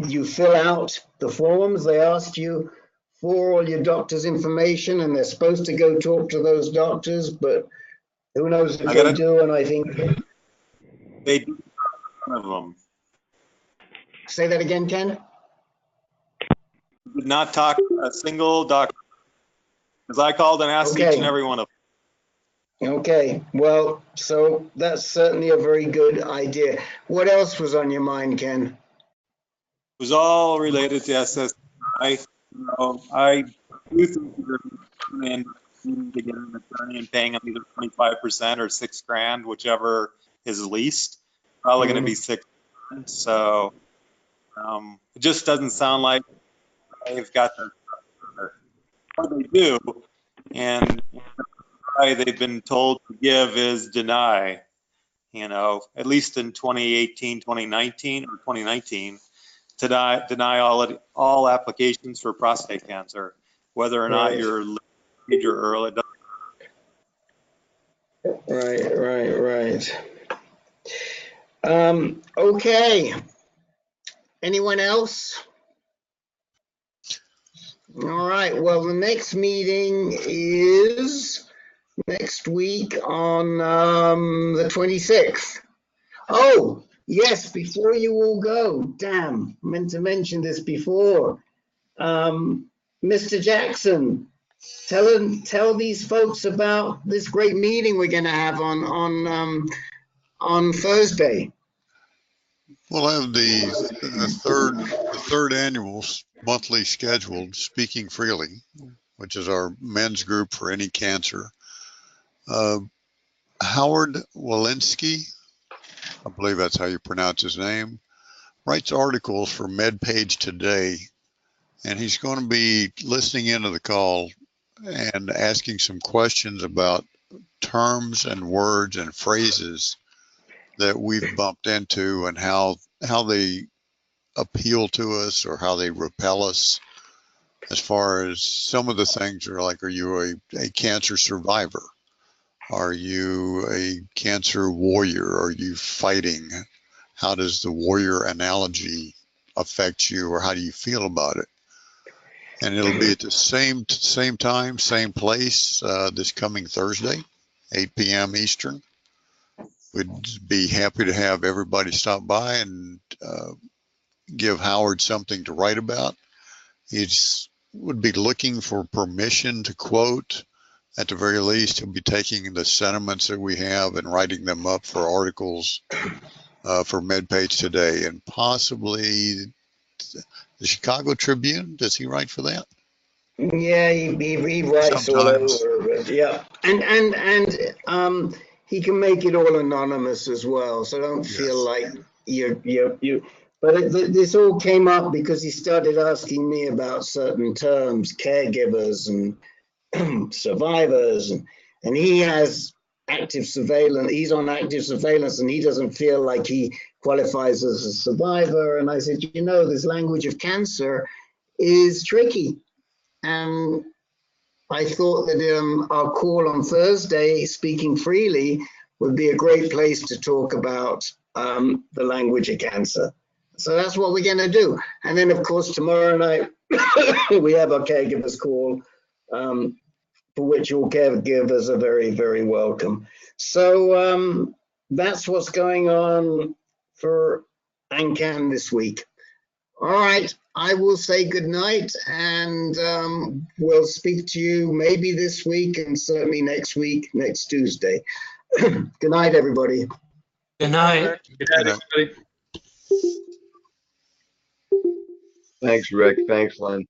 you fill out the forms, they ask you for all your doctor's information, and they're supposed to go talk to those doctors, but who knows if they do, and I think they do one of them. Say that again, Ken? Did not talk to a single doctor, because I called and asked each and every one of them. Okay, well, so that's certainly a very good idea. What else was on your mind, Ken? It was all related to SSI. I do think you're going to get an attorney and paying them either 25% or $6,000, whichever is least. Probably going to be $6,000. So it just doesn't sound like they've got their what they do, and they've been told to give is deny. You know, at least in 2018, 2019, or 2019, to deny all applications for prostate cancer, whether or not you're late or early. Right. Okay. Anyone else? All right. Well, the next meeting is next week on the 26th. Oh, yes, before you all go, damn, meant to mention this before. Mr. Jackson, tell these folks about this great meeting we're going to have on Thursday. We'll have the third annual monthly scheduled Speaking Freely, which is our men's group for any cancer. Howard Walensky, I believe that's how you pronounce his name, writes articles for MedPage Today, and he's going to be listening into the call and asking some questions about terms and words and phrases that we've bumped into and how they appeal to us or how they repel us, as far as some of the things are like, are you a cancer survivor? Are you a cancer warrior? Are you fighting? How does the warrior analogy affect you, or how do you feel about it? And it'll be at the same time, same place, this coming Thursday, 8 p.m. Eastern. We'd be happy to have everybody stop by and give Howard something to write about. He would be looking for permission to quote. At the very least, he'll be taking the sentiments that we have and writing them up for articles for MedPage Today, and possibly the Chicago Tribune. Does he write for that? Yeah, he writes all Sometimes. over it. Yeah, and he can make it all anonymous as well. So don't feel like you. But this all came up because he started asking me about certain terms, caregivers and survivors, and he has active surveillance. He's on active surveillance, and he doesn't feel like he qualifies as a survivor. And I said, you know, this language of cancer is tricky. And I thought that our call on Thursday, Speaking Freely, would be a great place to talk about the language of cancer. So that's what we're going to do. And then, of course, tomorrow night, we have our caregivers call, for which all caregivers are very, very welcome. So that's what's going on for ANCAN this week. All right, I will say good night, and we'll speak to you maybe this week and certainly next week, next Tuesday. Good night, everybody. Good night. Good night, everybody. Thanks, Rick. Thanks, Len.